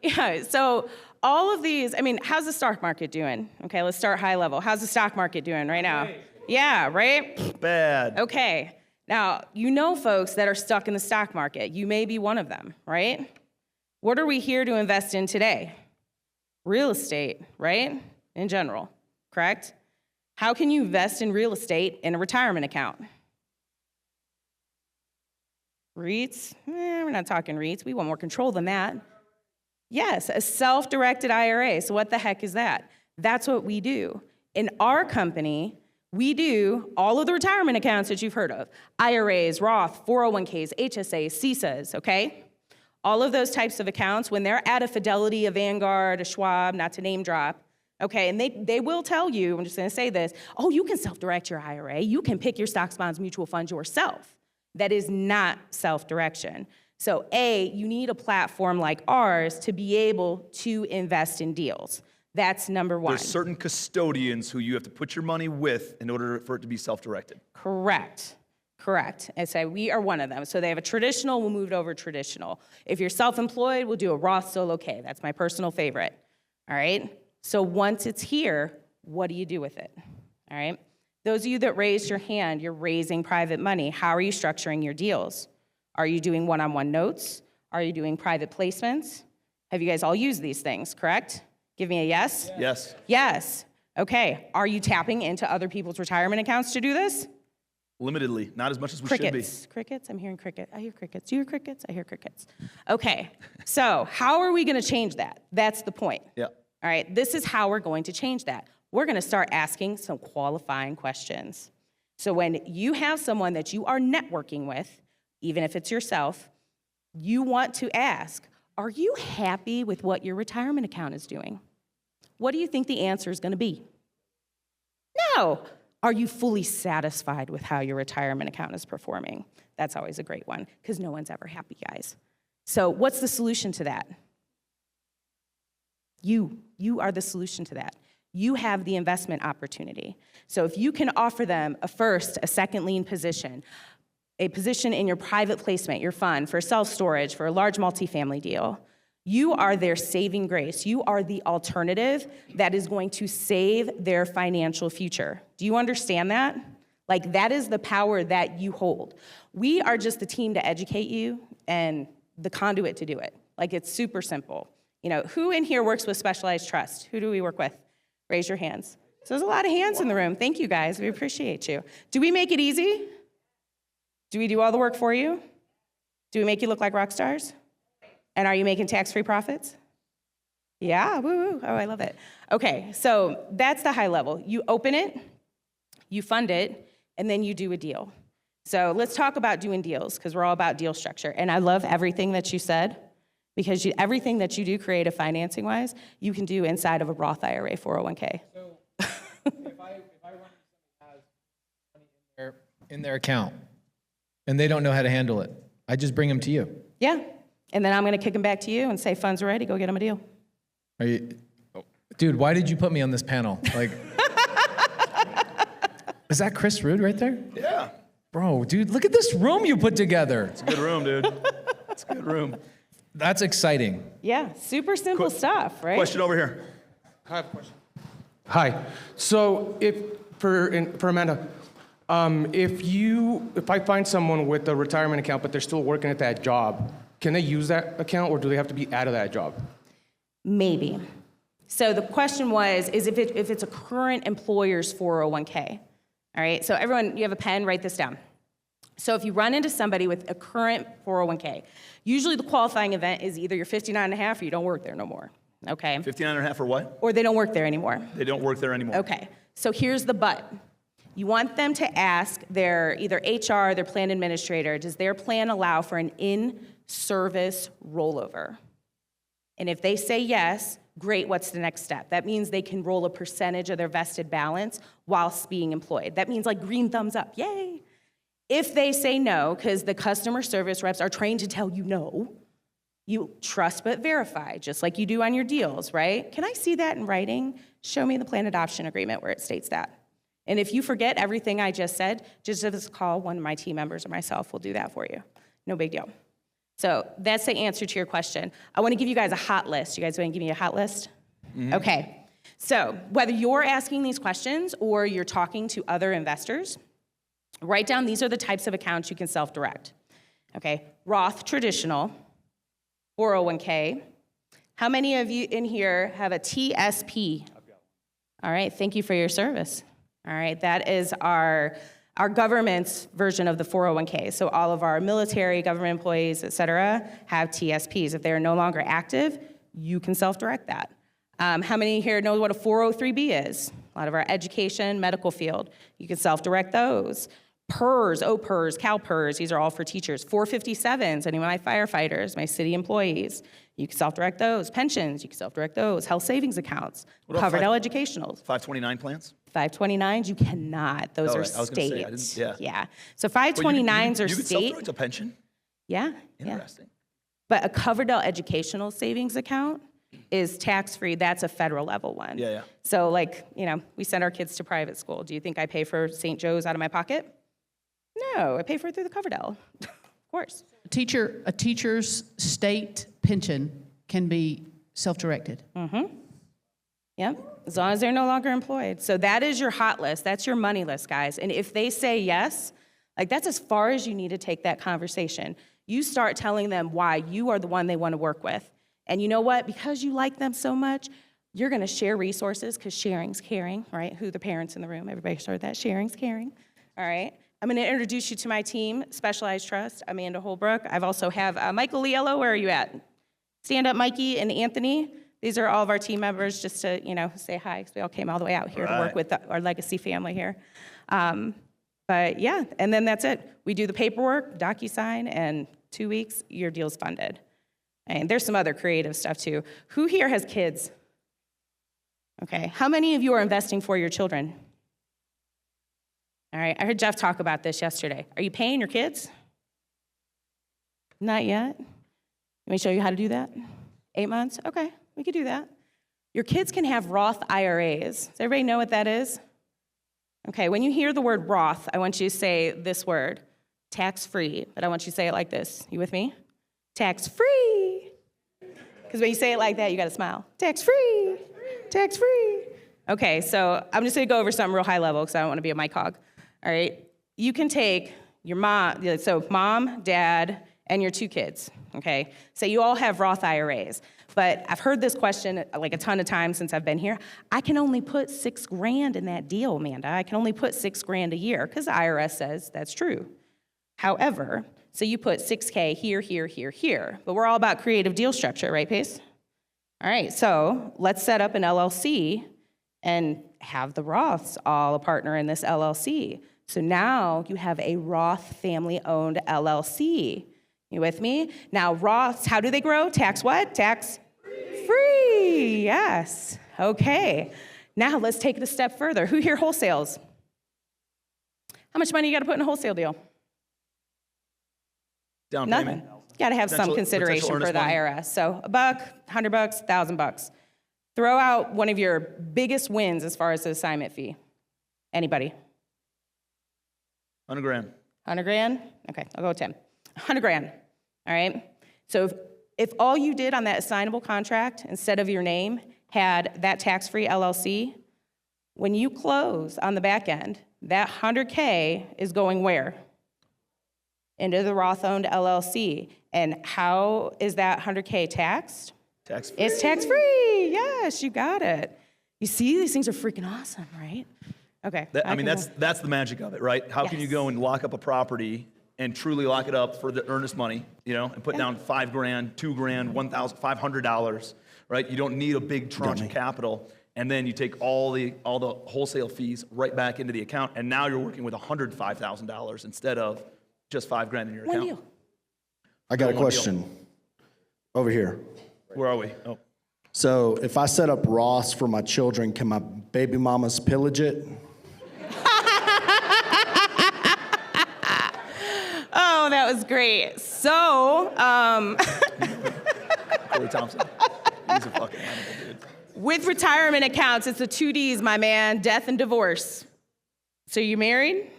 Yeah, so all of these, I mean, how's the stock market doing? Okay, let's start high level. How's the stock market doing right now? Yeah, right? Bad. Okay, now, you know folks that are stuck in the stock market. You may be one of them, right? What are we here to invest in today? Real estate, right? In general, correct? How can you invest in real estate in a retirement account? REITs? We're not talking REITs. We want more control than that. Yes, a self-directed IRA. So what the heck is that? That's what we do. In our company, we do all of the retirement accounts that you've heard of. IRAs, Roth, 401ks, HSAs, CISAs, okay? All of those types of accounts, when they're at a Fidelity, a Vanguard, a Schwab, not to name drop, okay, and they will tell you, I'm just gonna say this, oh, you can self-direct your IRA. You can pick your stocks, bonds, mutual funds yourself. That is not self-direction. So A, you need a platform like ours to be able to invest in deals. That's number one. There's certain custodians who you have to put your money with in order for it to be self-directed. Correct. And so we are one of them. So they have a traditional, we'll move it over traditional. If you're self-employed, we'll do a Roth Solo K. That's my personal favorite. All right? So once it's here, what do you do with it? All right? Those of you that raised your hand, you're raising private money. How are you structuring your deals? Are you doing one-on-one notes? Are you doing private placements? Have you guys all used these things, correct? Give me a yes. Yes. Yes. Okay. Are you tapping into other people's retirement accounts to do this? Limitedly, not as much as we Crickets. should be. Crickets? I'm hearing cricket. I hear crickets. Do you hear crickets? I hear crickets. Okay. So how are we going to change that? That's the point. Yeah. All right. This is how we're going to change that. We're going to start asking some qualifying questions. So when you have someone that you are networking with, even if it's yourself, you want to ask, are you happy with what your retirement account is doing? What do you think the answer is going to be? No. Are you fully satisfied with how your retirement account is performing? That's always a great one, because no one's ever happy, guys. So what's the solution to that? You are the solution to that. You have the investment opportunity. So if you can offer them a first, a second lien position, a position in your private placement, your fund, for self-storage, for a large multifamily deal, you are their saving grace. You are the alternative that is going to save their financial future. Do you understand that? Like, that is the power that you hold. We are just the team to educate you and the conduit to do it. Like, it's super simple. You know, who in here works with Specialized Trust? Who do we work with? Raise your hands. So there's a lot of hands in the room. Thank you, guys. We appreciate you. Do we make it easy? Do we do all the work for you? Do we make you look like rock stars? And are you making tax-free profits? Yeah, woo, woo. Oh, I love it. Okay, so that's the high level. You open it, you fund it, and then you do a deal. So let's talk about doing deals, because we're all about deal structure. And I love everything that you said, because everything that you do creative financing-wise, you can do inside of a Roth IRA 401k. So if I run has money in their account and they don't know how to handle it, I just bring them to you. Yeah, and then I'm going to kick them back to you and say, funds are ready, go get them a deal. Are you, dude, why did you put me on this panel? Like, is that Chris Rude right there? Yeah. Bro, dude, look at this room you put together. It's a good room, dude. It's a good room. That's exciting. Yeah, super simple stuff, right? Question over here. I have a question. Hi. So for Amanda, if I find someone with a retirement account but they're still working at that job, can they use that account or do they have to be out of that job? Maybe. So the question was, is if it's a current employer's 401k. All right, so everyone, you have a pen, write this down. So if you run into somebody with a current 401k, usually the qualifying event is either you're 59 and a half or you don't work there no more, okay? 59 and a half or what? Or they don't work there anymore. They don't work there anymore. Okay, so here's the but. You want them to ask their either HR, their plan administrator, does their plan allow for an in-service rollover? And if they say yes, great, what's the next step? That means they can roll a percentage of their vested balance whilst being employed. That means like green thumbs up, yay. If they say no, because the customer service reps are trained to tell you no, you trust but verify, just like you do on your deals, right? Can I see that in writing? Show me the plan adoption agreement where it states that. And if you forget everything I just said, just give us a call, one of my team members or myself will do that for you. No big deal. So that's the answer to your question. I want to give you guys a hot list. You guys want to give me a hot list? Mm-hmm. Okay. So whether you're asking these questions or you're talking to other investors, write down these are the types of accounts you can self-direct. Okay. Roth traditional, 401k. How many of you in here have a TSP? All right. Thank you for your service. All right. That is our government's version of the 401k. So all of our military, government employees, et cetera, have TSPs. If they're no longer active, you can self-direct that. How many here know what a 403b is? A lot of our education, medical field, you can self-direct those. PERS, OPERS, CalPERS, these are all for teachers. 457s, any of my firefighters, my city employees, you can self-direct those. Pensions, you can self-direct those. Health savings accounts, Coverdell educationals. 529 plans? 529s, you cannot. Those are right. I was gonna say, I state. didn't- yeah. Yeah. So 529s are You could state. self-direct a pension? Yeah. Interesting. Yeah. But a Coverdell educational savings account is tax-free. That's a federal level one. Yeah, yeah. So like, we send our kids to private school. Do you think I pay for St. Joe's out of my pocket? No, I pay for it through the Coverdell, of course. A teacher's state pension can be self-directed. Yep, as long as they're no longer employed. So that is your hot list. That's your money list, guys. And if they say yes, like that's as far as you need to take that conversation. You start telling them why you are the one they want to work with. And you know what? Because you like them so much, you're going to share resources because sharing's caring, right? Who the parents in the room? Everybody heard that? Sharing's caring, all right? I'm going to introduce you to my team, Specialized Trust, Amanda Holbrook. I've also have Michael Liello. Where are you at? Stand up, Mikey and Anthony. These are all of our team members, just to say hi, because we all came all the way out here to work with our legacy family here. But yeah, and then that's it. We do the paperwork, DocuSign, and 2 weeks, your deal's funded. And there's some other creative stuff too. Who here has kids? Okay, how many of you are investing for your children? All right, I heard Jeff talk about this yesterday. Are you paying your kids? Not yet. Let me show you how to do that. 8 months? Okay, we could do that. Your kids can have Roth IRAs. Does everybody know what that is? Okay, when you hear the word Roth, I want you to say this word, tax-free, but I want you to say it like this. You with me? Tax-free. Because when you say it like that, you gotta smile. Tax-free, tax-free. Okay, so I'm just gonna go over something real high level because I don't wanna be a mic hog. All right, you can take your mom, so mom, dad, and your 2 kids, okay? So you all have Roth IRAs, but I've heard this question like a ton of times since I've been here. I can only put $6,000 in that deal, Amanda. I can only put $6,000 a year because the IRS says that's true. However, so you put $6K here, here, here, here, but we're all about creative deal structure, right, Pace? All right, so let's set up an LLC and have the Roths all a partner in this LLC. So now you have a Roth family-owned LLC. You with me? Now Roths, how do they grow? Tax what? Tax free. Yes. Okay. Now let's take it a step further. Who here wholesales? How much money you got to put in a wholesale deal? Down Nothing. payment. You got to have some Potential consideration for earnest the money. IRS. So $100, $100, $1,000. Throw out one of your biggest wins as far as the assignment fee. Anybody? 100 grand. 100 grand? Okay, I'll go with 10. 100 grand, all right? So if all you did on that assignable contract, instead of your name, had that tax-free LLC, when you close on the back end, that 100K is going where? Into the Roth-owned LLC. And how is that 100K taxed? Tax free. It's tax-free, yes, you got it. You see, these things are freaking awesome, right? Okay. I mean, that's the magic of it, right? How can you Yes. go and lock up a property and truly lock it up for the earnest money, and put down 5 grand, 2 grand, $1,500, right? You don't need a big tranche of capital, and then you take all the wholesale fees right back into the account, and now you're working with $105,000 instead of just 5 grand in your One account. deal. I got a One deal. question over here. Where are we? Oh, So if I set up Ross for my children, can my baby mamas pillage it? Oh, that was great. So, Corey Thompson. He's a fucking animal, dude. with retirement accounts, it's the 2 Ds, my man, death and divorce. So you married?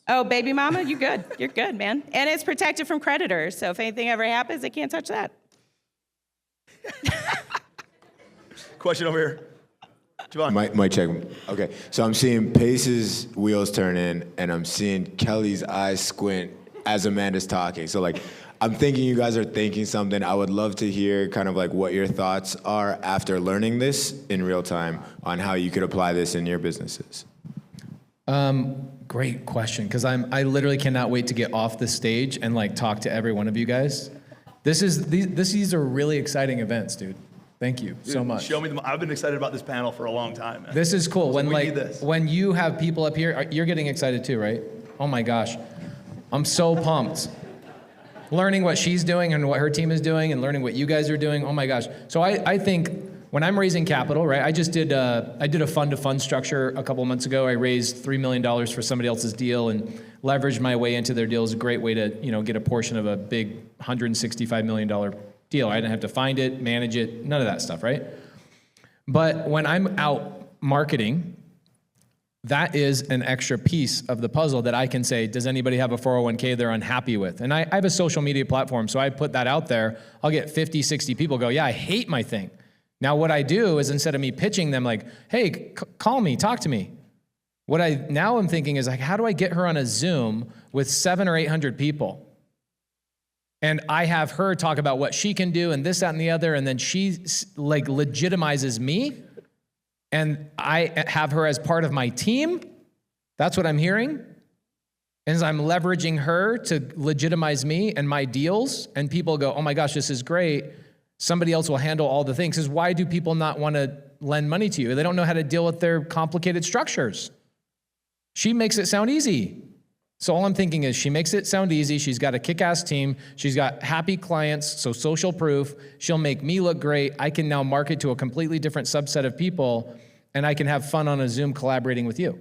Oh, baby mama, you good. You're good, man. And it's protected from creditors, so if anything ever happens, they can't touch that. Question over here. Javon. Mic check. Okay, so I'm seeing Pace's wheels turn in, and I'm seeing Kelly's eyes squint as Amanda's talking. So I'm thinking you guys are thinking something. I would love to hear kind of what your thoughts are after learning this in real time on how you could apply this in your businesses. Great question, because I literally cannot wait to get off the stage and talk to every one of you guys. These are really exciting events, dude. Thank you so much. Show me I've been excited about this panel for a long time, man. This is cool. So we need this. When you have people up here, you're getting excited too, right? Oh my gosh, I'm so pumped. Learning what she's doing and what her team is doing, and learning what you guys are doing. Oh my gosh. So I think when I'm raising capital, right? I did a fund-to-fund structure a couple of months ago. I raised $3 million for somebody else's deal and leveraged my way into their deal. Is a great way to get a portion of a big $165 million deal. I didn't have to find it, manage it, none of that stuff, right? But when I'm out marketing, that is an extra piece of the puzzle that I can say, does anybody have a 401k they're unhappy with? And I have a social media platform, so I put that out there. I'll get 50, 60 people go, yeah, I hate my thing. Now what I do is, instead of me pitching them hey, call me, talk to me. What I now am thinking is how do I get her on a Zoom with 700 or 800 people? And I have her talk about what she can do and this, that, and the other, and then she legitimizes me, and I have her as part of my team. That's what I'm hearing. And I'm leveraging her to legitimize me and my deals, and people go, oh my gosh, this is great. Somebody else will handle all the things. Because why do people not want to lend money to you? They don't know how to deal with their complicated structures. She makes it sound easy. So all I'm thinking is she makes it sound easy. She's got a kick-ass team. She's got happy clients, so social proof. She'll make me look great. I can now market to a completely different subset of people, and I can have fun on a Zoom collaborating with you.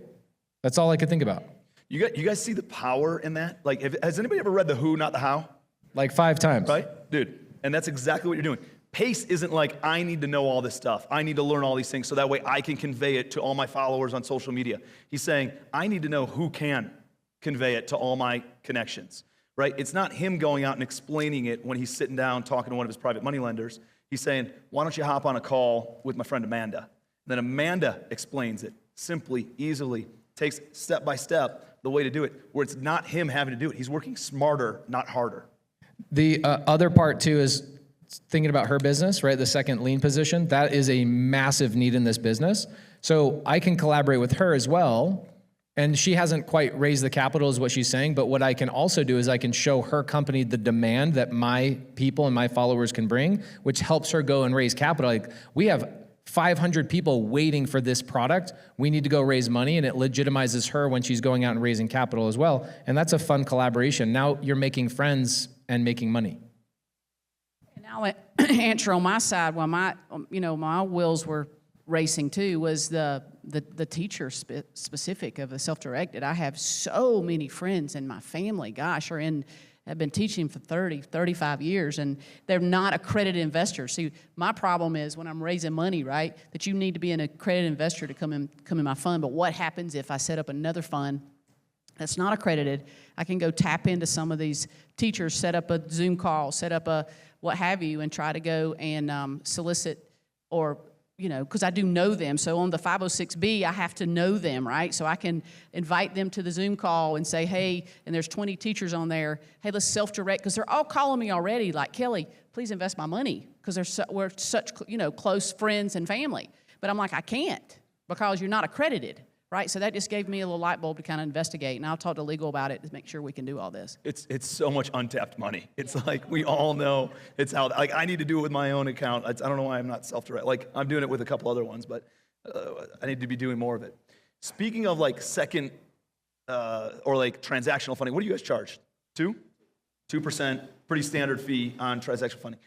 That's all I could think about. You guys see the power in that? Has anybody ever read The Who, Not the How? 5 times. Right? Dude, and that's exactly what you're doing. Pace isn't I need to know all this stuff. I need to learn all these things so that way I can convey it to all my followers on social media. He's saying, I need to know who can convey it to all my connections, right? It's not him going out and explaining it when he's sitting down talking to one of his private money lenders. He's saying, why don't you hop on a call with my friend Amanda? And then Amanda explains it simply, easily, takes step by step the way to do it, where it's not him having to do it. He's working smarter, not harder. The other part too is thinking about her business, right? The second lien position, that is a massive need in this business. So I can collaborate with her as well And she hasn't quite raised the capital is what she's saying, but what I can also do is I can show her company the demand that my people and my followers can bring, which helps her go and raise capital. Like, we have 500 people waiting for this product. We need to go raise money, and it legitimizes her when she's going out and raising capital as well. And that's a fun collaboration. Now you're making friends and making money. And I'll answer on my side while my wheels were racing too was the teacher specific of the self-directed. I have so many friends in my family, have been teaching for 30, 35 years, and they're not accredited investors. See, my problem is when I'm raising money, right, that you need to be an accredited investor to come in my fund. But what happens if I set up another fund that's not accredited? I can go tap into some of these teachers, set up a Zoom call, set up a what have you, and try to go and solicit or because I do know them. So on the 506B, I have to know them, right? So I can invite them to the Zoom call and say, hey, and there's 20 teachers on there. Hey, let's self-direct, because they're all calling me already, like, Kelli, please invest my money, because we're such, close friends and family. But I'm like, I can't, because you're not accredited, right? So that just gave me a little light bulb to kind of investigate, and I'll talk to legal about it to make sure we can do all this. It's so much untapped money. It's like we all know it's how. Like, I need to do it with my own account. I don't know why I'm not self-direct. Like, I'm doing it with a couple other ones, but I need to be doing more of it. Speaking of like second or like transactional funding, what do you guys charge? 2%, pretty standard fee on transactional funding.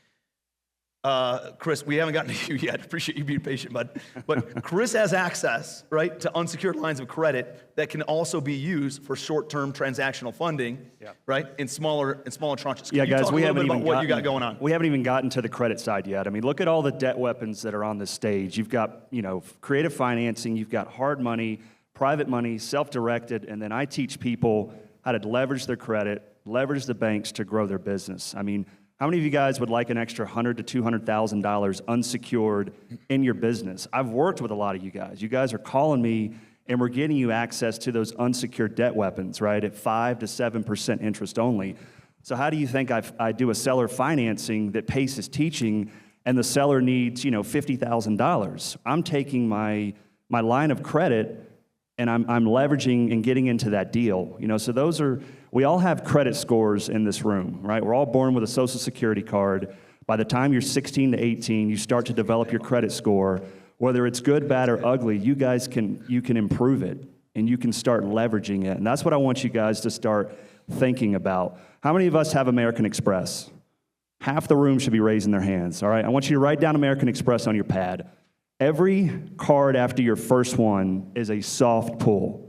Chris, we haven't gotten to you yet. Appreciate you being patient, bud. But Chris has access, right, to unsecured lines of credit that can also be used for short-term transactional funding, right, in smaller tranches. Yeah, guys, we haven't even gotten what you got going on. We haven't even gotten to the credit side yet. I mean, look at all the debt weapons that are on this stage. You've got, creative financing. You've got hard money, private money, self-directed, and then I teach people how to leverage their credit, leverage the banks to grow their business. I mean, how many of you guys would like an extra $100,000 to $200,000 unsecured in your business? I've worked with a lot of you guys. You guys are calling me, and we're getting you access to those unsecured debt weapons, right, at 5 to 7% interest only. So how do you think I do a seller financing that Pace is teaching, and the seller needs, $50,000? I'm taking my line of credit, and I'm leveraging and getting into that deal. So we all have credit scores in this room, right? We're all born with a Social Security card. By the time you're 16 to 18, you start to develop your credit score. Whether it's good, bad, or ugly, you can improve it, and you can start leveraging it. And that's what I want you guys to start thinking about. How many of us have American Express? Half the room should be raising their hands, all right? I want you to write down American Express on your pad. Every card after your first one is a soft pull.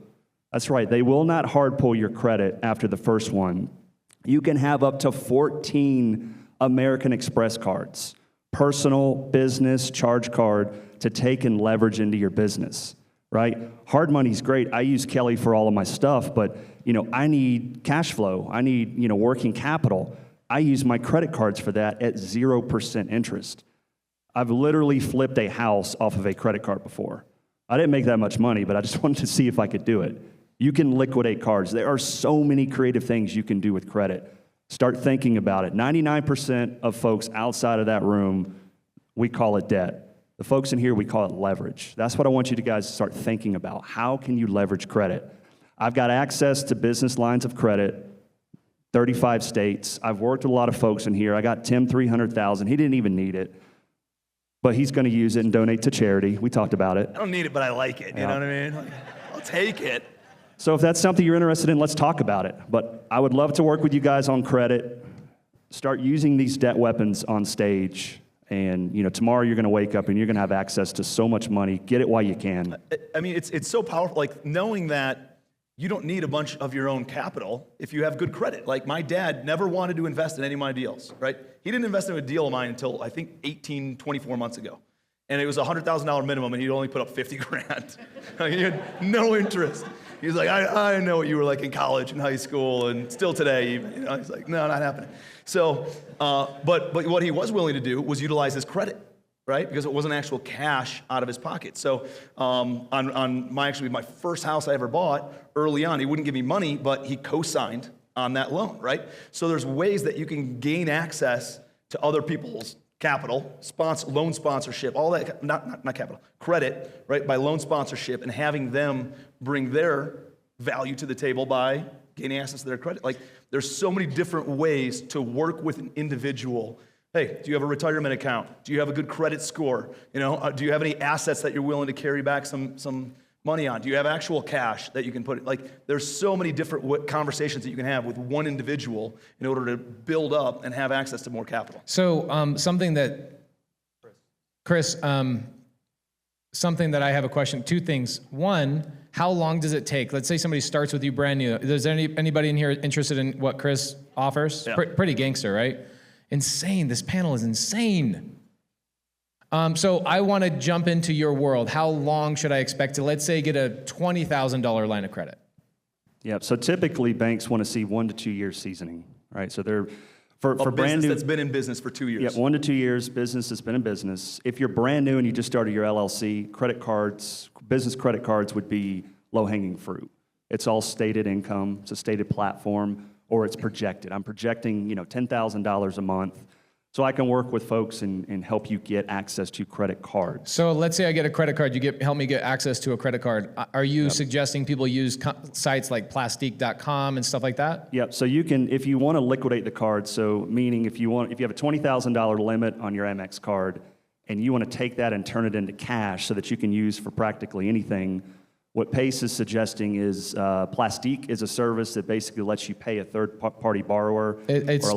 That's right. They will not hard pull your credit after the first one. You can have up to 14 American Express cards, personal, business, charge card, to take and leverage into your business, right? Hard money's great. I use Kelli for all of my stuff, but I need cash flow. I need working capital. I use my credit cards for that at 0% interest. I've literally flipped a house off of a credit card before. I didn't make that much money, but I just wanted to see if I could do it. You can liquidate cards. There are so many creative things you can do with credit. Start thinking about it. 99% of folks outside of that room, we call it debt. The folks in here, we call it leverage. That's what I want you to guys start thinking about. How can you leverage credit? I've got access to business lines of credit, 35 states. I've worked with a lot of folks in here. I got Tim $300,000. He didn't even need it, but he's going to use it and donate to charity. We talked about it. I don't need it, but I like it. You know what I mean? I'll take it. So if that's something you're interested in, let's talk about it. But I would love to work with you guys on credit. Start using these debt weapons on stage. And tomorrow you're going to wake up and you're going to have access to so much money. Get it while you can. I mean, it's so powerful. Like, knowing that you don't need a bunch of your own capital if you have good credit. Like, my dad never wanted to invest in any of my deals, right? He didn't invest in a deal of mine until, I think, 24 months ago. And it was a $100,000 minimum, and he'd only put up 50 grand. He had no interest. He was like, I know what you were like in college and high school, and still today, even. He's like, no, not happening. So, but what he was willing to do was utilize his credit, right? Because it wasn't actual cash out of his pocket. So, on my first house I ever bought, early on, he wouldn't give me money, but he co-signed on that loan, right? So there's ways that you can gain access to other people's capital, loan sponsorship, all that, not capital, credit, right, by loan sponsorship, and having them bring their value to the table by gaining access to their credit. Like, there's so many different ways to work with an individual. Hey, do you have a retirement account? Do you have a good credit score? You know, do you have any assets that you're willing to carry back some money on? Do you have actual cash that you can put? Like, there's so many different conversations that you can have with one individual in order to build up and have access to more capital. So something that, Chris, something that I have a question, two things. One, how long does it take? Let's say somebody starts with you brand new. Is there anybody in here interested in what Chris offers? Yeah. Pretty gangster, right? Insane. This panel is insane. So I want to jump into your world. How long should I expect to, let's say, get a $20,000 line of credit? Yeah, so typically banks want to see 1 to 2 years seasoning, right? So they're, for brand new. That's been in business for 2 years. Yeah, 1 to 2 years, business has been in business. If you're brand new and you just started your LLC, credit cards, business credit cards would be low-hanging fruit. It's all stated income, it's a stated platform, or it's projected. I'm projecting, $10,000 a month. So I can work with folks and help you get access to credit cards. So let's say I get a credit card, help me get access to a credit card. Are you suggesting people use sites like plastique.com and stuff like that? Yep, so you can, if you want to liquidate the card, so meaning if you have a $20,000 limit on your Amex card and you want to take that and turn it into cash so that you can use for practically anything, what PACE is suggesting is Plastique is a service that basically lets you pay a third-party borrower It's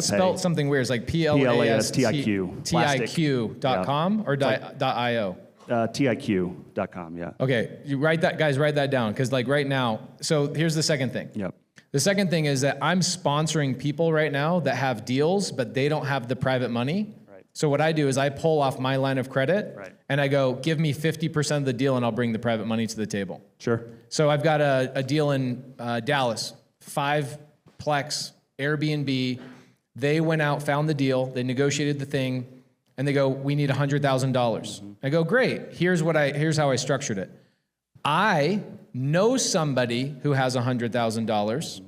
spelled something weird. It's like PLASTIQ.com or .io? TIQ.com, yeah. Okay, write that down, because like right now, so here's the second thing. Yep. The second thing is that I'm sponsoring people right now that have deals, but they don't have the private money. Right. So what I do is I pull off my line of credit, Right. and I go, give me 50% of the deal and I'll bring the private money to the table. Sure. So I've got a deal in Dallas, 5-plex Airbnb. They went out, found the deal, they negotiated the thing, and they go, we need $100,000. I go, great, here's how I structured it. I know somebody who has $100,000,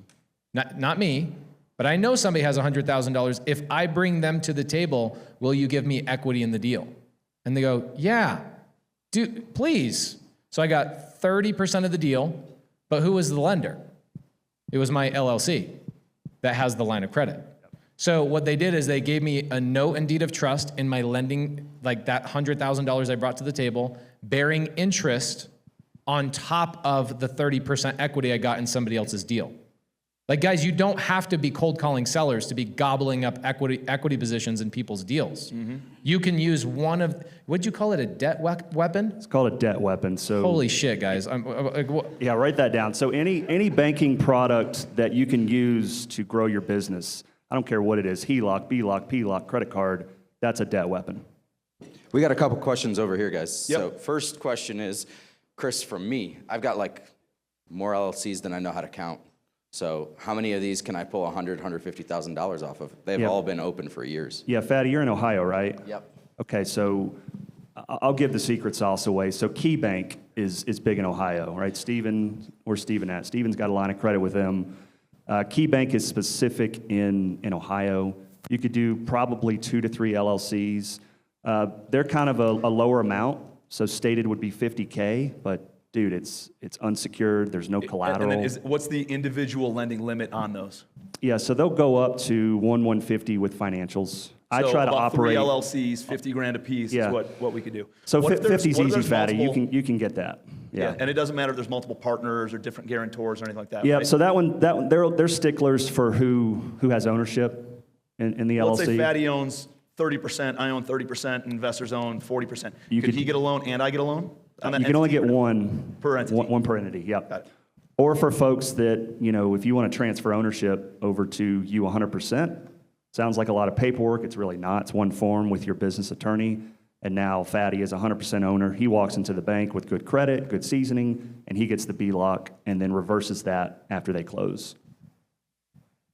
not me, but I know somebody has $100,000. If I bring them to the table, will you give me equity in the deal? And they go, yeah, please. So I got 30% of the deal, but who was the lender? It was my LLC that has the line of credit. So what they did is they gave me a note and deed of trust in my lending, like that $100,000 I brought to the table, bearing interest on top of the 30% equity I got in somebody else's deal. Like, guys, you don't have to be cold calling sellers to be gobbling up equity positions in people's deals. Mm-hmm. You can use one of, what'd you call it, a debt weapon? It's called a debt weapon. So holy shit, guys. Yeah, write that down. So any banking product that you can use to grow your business, I don't care what it is, HELOC, BLOC, PLOC, credit card, that's a debt weapon. We got a couple questions over here, guys. Yep. So first question is, Chris, from me, I've got like more LLCs than I know how to count. So how many of these can I pull $150,000 off of? They've all been open for years. Yeah, Fatty, you're in Ohio, right? Yep. Okay, so I'll give the secret sauce away. So KeyBank is big in Ohio, right? Where's Steven at? Steven's got a line of credit with them. KeyBank is specific in Ohio. You could do probably 2 to 3 LLCs. They're kind of a lower amount, so stated would be $50K, but dude, it's unsecured. There's no collateral. And then what's the individual lending limit on those? Yeah, so they'll go up to $150 with financials. I try to about operate 3 LLCs, $50,000 a piece is what we could do. So What if there's- 50's what if easy, there's Fatty. multiple- You can get that. Yeah. And it doesn't matter if there's multiple partners or different guarantors or anything like that. Yeah. right? So that one they're sticklers for who has ownership in the LLC. Let's say Fatty owns 30%, I own 30%, investors own 40%. You could could- he get a loan and I get a loan? On that You can only entity get or- one Per entity. One per entity. Yep. Got it. Or for folks that, if you want to transfer ownership over to you 100%, sounds like a lot of paperwork. It's really not. It's one form with your business attorney. And now Fatty is 100% owner. He walks into the bank with good credit, good seasoning, and he gets the BLOC and then reverses that after they close.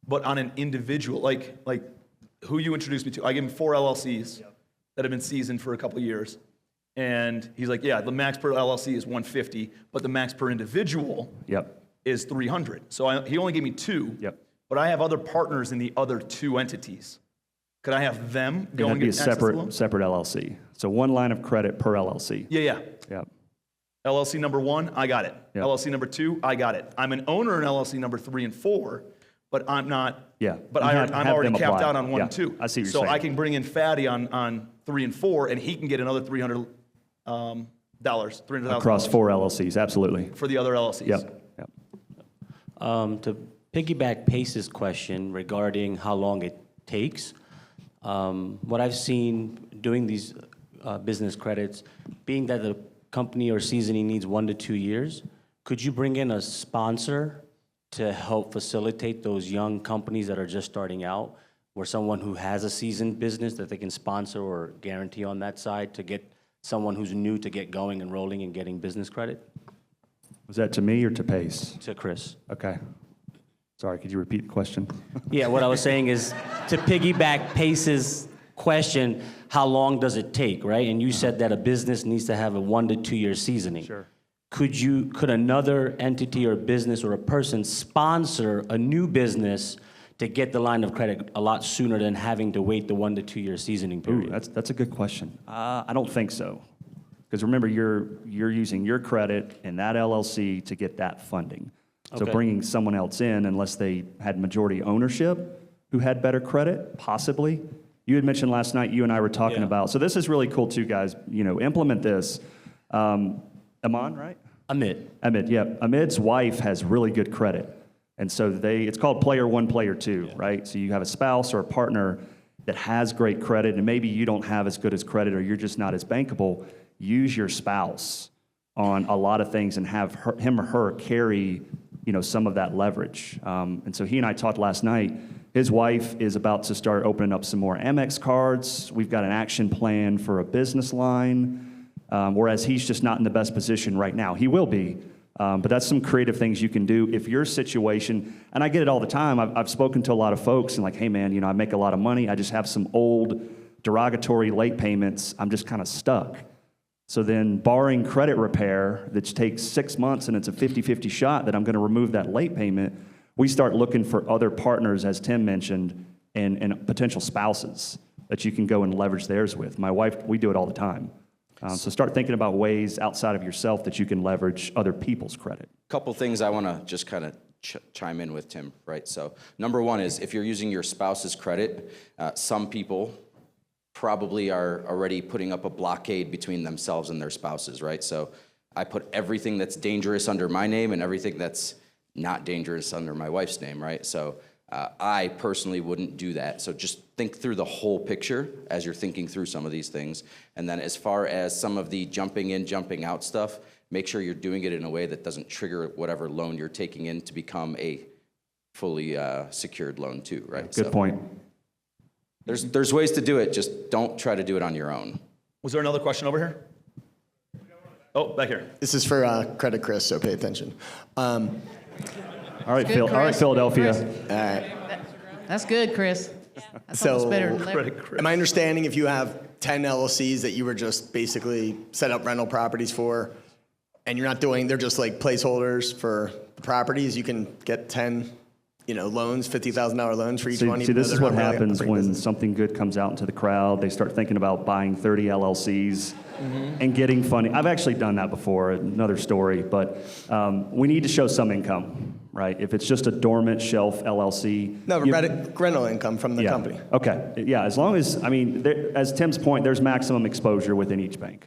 But on an individual, like who you introduced me to, I gave him 4 LLCs that have been seasoned for a couple of years. And he's like, yeah, the max per LLC is 150, but the max per individual is 300. So he only gave me 2. Yep. But I have other partners in the other 2 entities. Could I have them go and That'd be get a access to the loan? separate LLC. So one line of credit per LLC. Yeah. Yep. LLC number 1, I got it. Yeah. LLC number 2, I got it. I'm an owner in LLC number 3 and 4, but I'm not. Yeah. But You I'm have already them capped apply. out on 1 Yeah, and 2. I see what you're so saying. I can bring in Fatty on 3 and 4, and he can get another $300,000 Across 4 LLCs, absolutely. for the other LLCs. Yep. To piggyback Pace's question regarding how long it takes, what I've seen doing these business credits, being that the company or seasoning needs 1 to 2 years, could you bring in a sponsor to help facilitate those young companies that are just starting out, or someone who has a seasoned business that they can sponsor or guarantee on that side to get someone who's new to get going and rolling and getting business credit? Was that to me or to Pace? To Chris. Okay. Sorry, could you repeat the question? Yeah, what I was saying is to piggyback Pace's question, how long does it take, right? And you said that a business needs to have a 1 to 2 year seasoning. Sure. Could another entity or business or a person sponsor a new business to get the line of credit a lot sooner than having to wait the 1 to 2 year seasoning Ooh, period? that's a good question. I don't think so. Because remember, you're using your credit in that LLC to get that funding. So Okay. bringing someone else in, unless they had majority ownership, who had better credit, possibly. You had mentioned last night, you and I were talking Yeah. about, so this is really cool too, guys. Implement this. Aman, right? Amit, yeah. Amit's wife has really good credit. And so it's called player 1, player 2, right? So you have a spouse or a partner that has great credit, and maybe you don't have as good as credit or you're just not as bankable. Use your spouse on a lot of things and have him or her carry, some of that leverage. And so he and I talked last night. His wife is about to start opening up some more Amex cards. We've got an action plan for a business line, whereas he's just not in the best position right now. He will be, but that's some creative things you can do if your situation, and I get it all the time. I've spoken to a lot of folks and like, hey man, I make a lot of money. I just have some old derogatory late payments. I'm just kind of stuck. So then borrowing credit repair that takes 6 months and it's a 50-50 shot that I'm going to remove that late payment, we start looking for other partners, as Tim mentioned, and potential spouses that you can go and leverage theirs with. My wife, we do it all the time. So start thinking about ways outside of yourself that you can leverage other people's credit. Couple things I want to just kind of chime in with, Tim, right? So number one is if you're using your spouse's credit, some people probably are already putting up a blockade between themselves and their spouses, right? So I put everything that's dangerous under my name and everything that's not dangerous under my wife's name, right? So I personally wouldn't do that. So just think through the whole picture as you're thinking through some of these things. And then as far as some of the jumping in, jumping out stuff, make sure you're doing it in a way that doesn't trigger whatever loan you're taking in to become a fully secured loan too, right? Good point. There's ways to do it, just don't try to do it on your own. Was there another question over here? Oh, back here. This is for Credit Chris, so pay attention. All right, Phil. All right, Philadelphia. All right. That's good, Chris. That's So, almost better than leverage. am I understanding if you have 10 LLCs that you were just basically set up rental properties for, and you're not doing, they're just like placeholders for the properties, you can get 10, loans, $50,000 loans for each one? See, even though this is they're what not really happens operating when business? something good comes out into the crowd. They start thinking about buying 30 LLCs and getting funding. I've actually done that before, another story, but we need to show some income, right? If it's just a dormant shelf LLC. No, rental income from the company. Okay, yeah, as long as, as Tim's point, there's maximum exposure within each bank.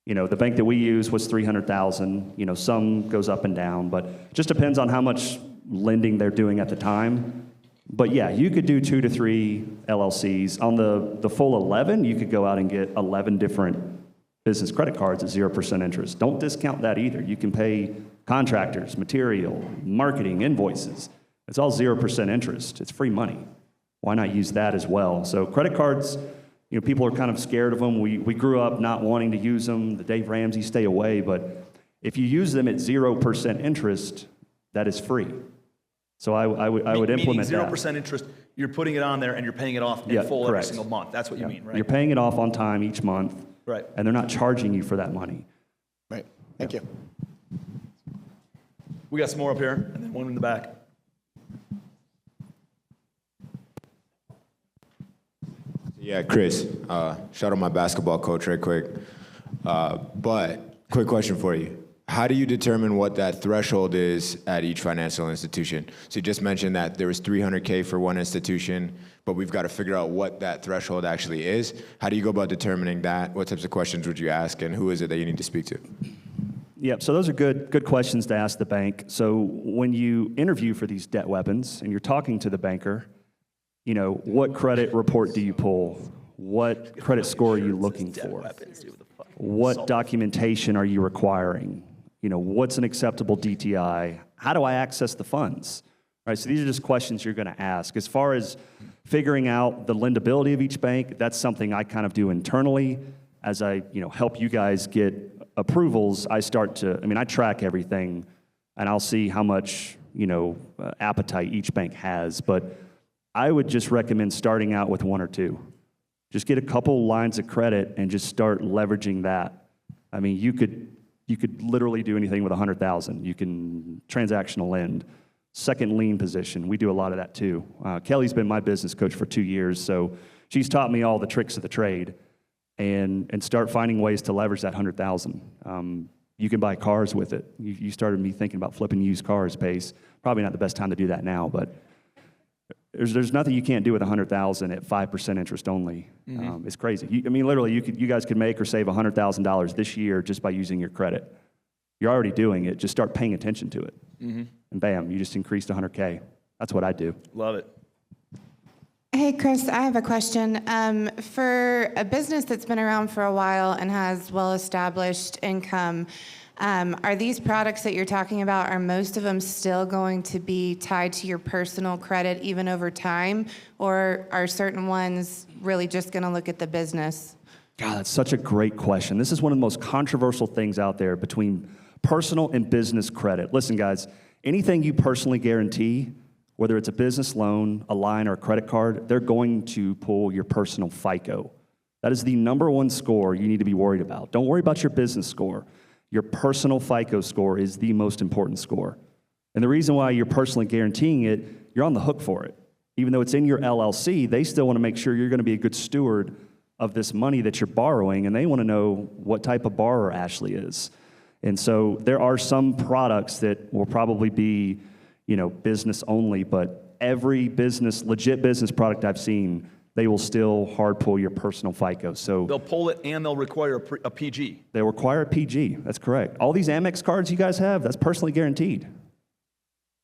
The bank that we use was 300,000. Some goes up and down, but it just depends on how much lending they're doing at the time. But yeah, you could do 2 to 3 LLCs. On the full 11, you could go out and get 11 different business credit cards at 0% interest. Don't discount that either. You can pay contractors, material, marketing, invoices. It's all 0% interest. It's free money. Why not use that as well? So credit cards, people are kind of scared of them. We grew up not wanting to use them. The Dave Ramsey, stay away. But if you use them at 0% interest, that is free. So I would implement that. Meaning 0% interest, you're putting it on there and you're paying it off in full correct. every single month. That's what you mean, right? You're paying it off on time each month. Right. And they're not charging you for that money. Right. Thank you. We got some more up here, and then one in the back. Yeah, Chris, shout out my basketball coach right quick. But quick question for you. How do you determine what that threshold is at each financial institution? So you just mentioned that there was $300K for one institution, but we've got to figure out what that threshold actually is. How do you go about determining that? What types of questions would you ask, and who is it that you need to speak to? Yep, so those are good questions to ask the bank. So when you interview for these debt weapons and you're talking to the banker, you know, what credit report do you pull? What credit score are you looking for? What documentation are you requiring? You know, what's an acceptable DTI? How do I access the funds? Right, so these are just questions you're going to ask. As far as figuring out the lendability of each bank, that's something I kind of do internally. As I, you know, help you guys get approvals, I track everything, and I'll see how much, you know, appetite each bank has. But I would just recommend starting out with one or two. Just get a couple lines of credit and just start leveraging that. I mean, you could literally do anything with $100,000. You can transactional lend, second lien position. We do a lot of that too. Kelly's been my business coach for 2 years, so she's taught me all the tricks of the trade, and start finding ways to leverage that $100,000. You can buy cars with it. You started me thinking about flipping used cars, Pace. Probably not the best time to do that now, but there's nothing you can't do with $100,000 at 5% interest only. It's crazy. Literally, you guys could make or save $100,000 this year just by using your credit. You're already doing it. Just start paying attention to it, and bam, you just increased $100K. That's what I do. Love it. Hey, Chris, I have a question. For a business that's been around for a while and has well-established income, are these products that you're talking about, are most of them still going to be tied to your personal credit even over time, or are certain ones really just going to look at the business? God, that's such a great question. This is one of the most controversial things out there between personal and business credit. Listen, guys, anything you personally guarantee, whether it's a business loan, a line, or a credit card, they're going to pull your personal FICO. That is the number one score you need to be worried about. Don't worry about your business score. Your personal FICO score is the most important score. And the reason why you're personally guaranteeing it, you're on the hook for it. Even though it's in your LLC, they still want to make sure you're going to be a good steward of this money that you're borrowing, and they want to know what type of borrower Ashley is. And so there are some products that will probably be, you know, business only, but every business, legit business product I've seen, they will still hard pull your personal FICO. So They'll pull it and they'll require a PG. They require a PG. That's correct. All these Amex cards you guys have, that's personally guaranteed.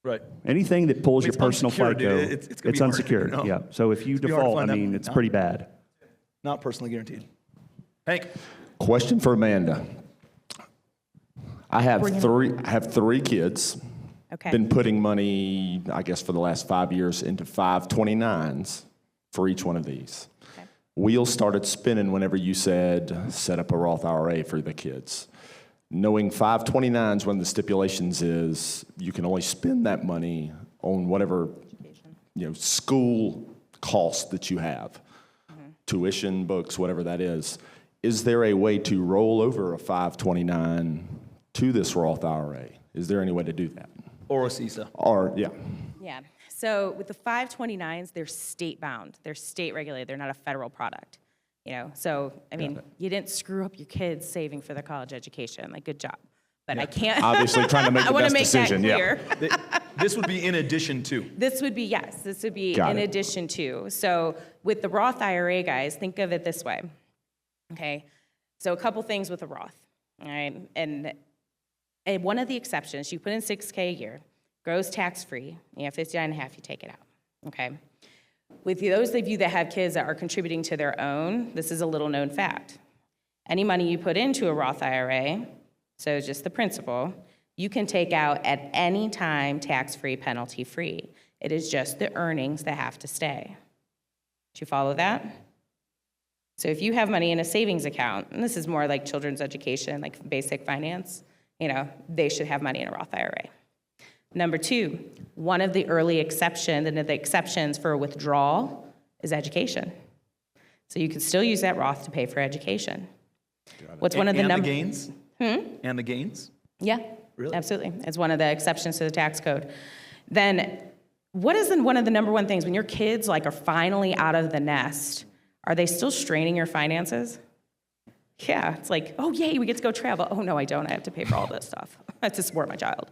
Right. Anything that pulls your personal unsecured, FICO, dude. It's gonna be unsecured. hard, Yeah. So if you default, it's pretty bad. Not personally guaranteed. Hank. Question for Amanda. I have three kids. Okay. Been putting money, I guess, for the last 5 years into 529s for each one of these. Okay. Wheels started spinning whenever you said set up a Roth IRA for the kids. Knowing 529s, one of the stipulations is you can only spend that money on whatever school cost that you have, tuition, books, whatever that is. Is there a way to roll over a 529 to this Roth IRA? Is there any way to do that? Or a CISA. Yeah. So with the 529s, they're state bound. They're state regulated. They're not a federal product. So I mean, you didn't screw up your kids saving for their college education. Like, good job. But I can't. Obviously, trying to make the best decision. Clear. This would be in addition to. This would be in addition to. So with the Roth IRA, guys, think of it this way. Okay. So a couple things with the Roth. All right. And one of the exceptions, you put in $6K a year, grows tax-free, you have 59.5, you take it out, okay? With those of you that have kids that are contributing to their own, this is a little known fact. Any money you put into a Roth IRA, so just the principal, you can take out at any time tax-free, penalty-free. It is just the earnings that have to stay. Do you follow that? So if you have money in a savings account, and this is more like children's education, like basic finance, they should have money in a Roth IRA. Number two, one of the early exceptions, and the exceptions for withdrawal is education. So you can still use that Roth to pay for education. What's one of the numbers? And the gains? And the gains? Yeah, really? Absolutely. It's one of the exceptions to the tax code. Then what is one of the number one things when your kids are finally out of the nest? Are they still straining your finances? Yeah, it's like, oh, yay, we get to go travel. Oh, no, I don't. I have to pay for all this stuff to support my child,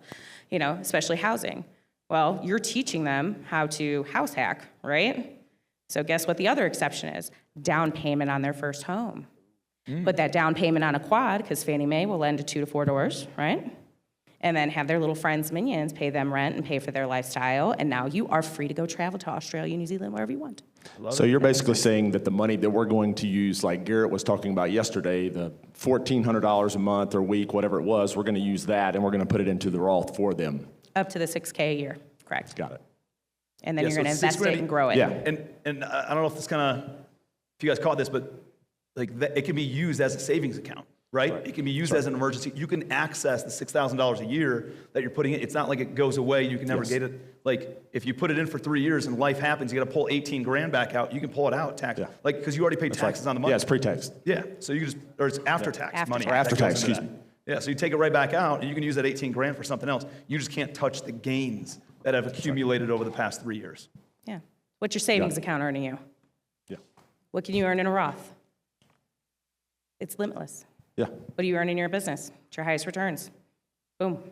especially housing. Well, you're teaching them how to house hack, right? So guess what the other exception is? Down payment on their first home. Put that down payment on a quad, because Fannie Mae will lend to 2 to 4 doors, right? And then have their little friends, minions, pay them rent and pay for their lifestyle, and now you are free to go travel to Australia, New Zealand, wherever you want. So you're basically saying that the money that we're going to use, like Garrett was talking about yesterday, the $1,400 a month or week, whatever it was, we're going to use that and we're going to put it into the Roth for them. Up to the $6K a year, correct? Got it. And then Yeah, you're going to so invest $6,000 it and grow it. Yeah. And I don't know if if you guys caught this, but it can be used as a savings account, right? It can be used as an emergency. You can access the $6,000 a year that you're putting in. It's not like it goes away. You can never get it. Like if you put it in for 3 years and life happens, you got to pull 18 grand back out. You can pull it out because you already paid taxes on the money. Yeah, it's pre-tax. Yeah, so you or it's after tax money. Or after that goes tax, into excuse that. me. Yeah, so you take it right back out, and you can use that 18 grand for something else. You just can't touch the gains that have accumulated over the past 3 years. Yeah. What's your savings account earning you? Yeah. What can you earn in a Roth? It's limitless. Yeah. What do you earn in your business? It's your highest returns. Boom.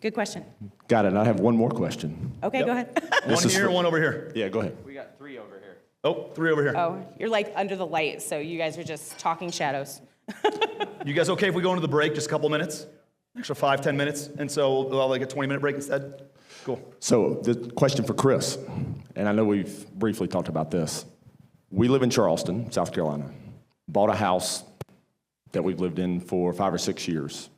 Good question. Got it. I have one more question. Okay, go ahead. One here, one over here. Yeah, go ahead. We got 3 over here. Oh, 3 over here. Oh, you're like under the light, so you guys are just talking shadows. You guys okay if we go into the break, just a couple minutes? Extra 5-10 minutes, and so we'll have like a 20-minute break instead? Cool. So the question for Chris, and I know we've briefly talked about this. We live in Charleston, South Carolina. Bought a house that we've lived in for 5 or 6 years.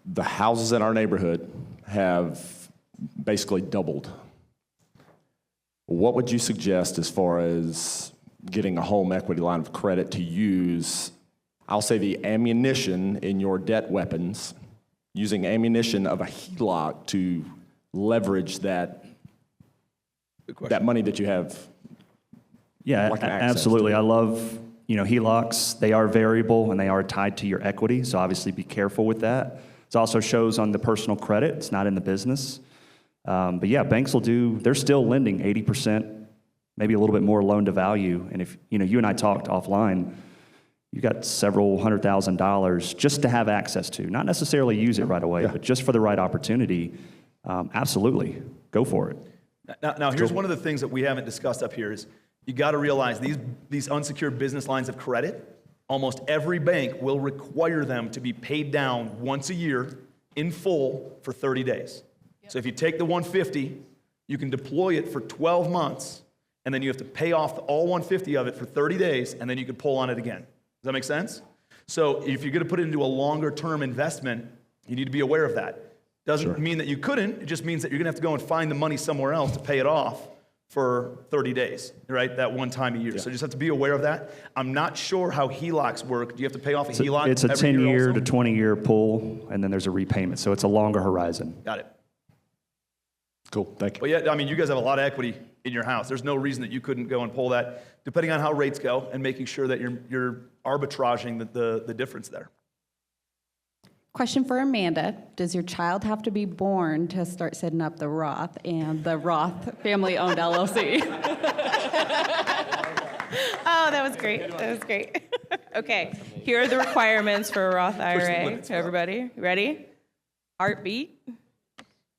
The houses in our neighborhood have basically doubled. What would you suggest as far as getting a home equity line of credit to use, I'll say the ammunition in your debt weapons, using ammunition of a HELOC to leverage that money that you have? Yeah, like an access absolutely. to? I love, HELOCs. They are variable and they are tied to your equity, so obviously be careful with that. It also shows on the personal credit. It's not in the business. But yeah, banks they're still lending 80%, maybe a little bit more loan to value. And if, you and I talked offline, you got several $100,000 just to have access to, not necessarily use it right away, but just for the right opportunity. Absolutely, go for it. Now here's one of the things that we haven't discussed up here is you got to realize these unsecured business lines of credit, almost every bank will require them to be paid down once a year in full for 30 days. So if you take the 150, you can deploy it for 12 months, and then you have to pay off all 150 of it for 30 days, and then you can pull on it again. Does that make sense? So if you're going to put it into a longer term investment, you need to be aware of that. Doesn't mean that you couldn't, it just means that you're going to have to go and find the money somewhere else to pay it off for 30 days, right? That one time a year. So you just have to be aware of that. I'm not sure how HELOCs work. Do you have to pay off a HELOC? It's a every 10-year also? to 20-year pull, and then there's a repayment. So it's a longer horizon. Got it. Cool, thank you. But yeah, I mean, you guys have a lot of equity in your house. There's no reason that you couldn't go and pull that, depending on how rates go, and making sure that you're arbitraging the difference there. Question for Amanda. Does your child have to be born to start setting up the Roth and the Roth family-owned LLC? Oh, that was great. That was great. Okay, here are the requirements for a Roth IRA. Everybody, ready? Heartbeat,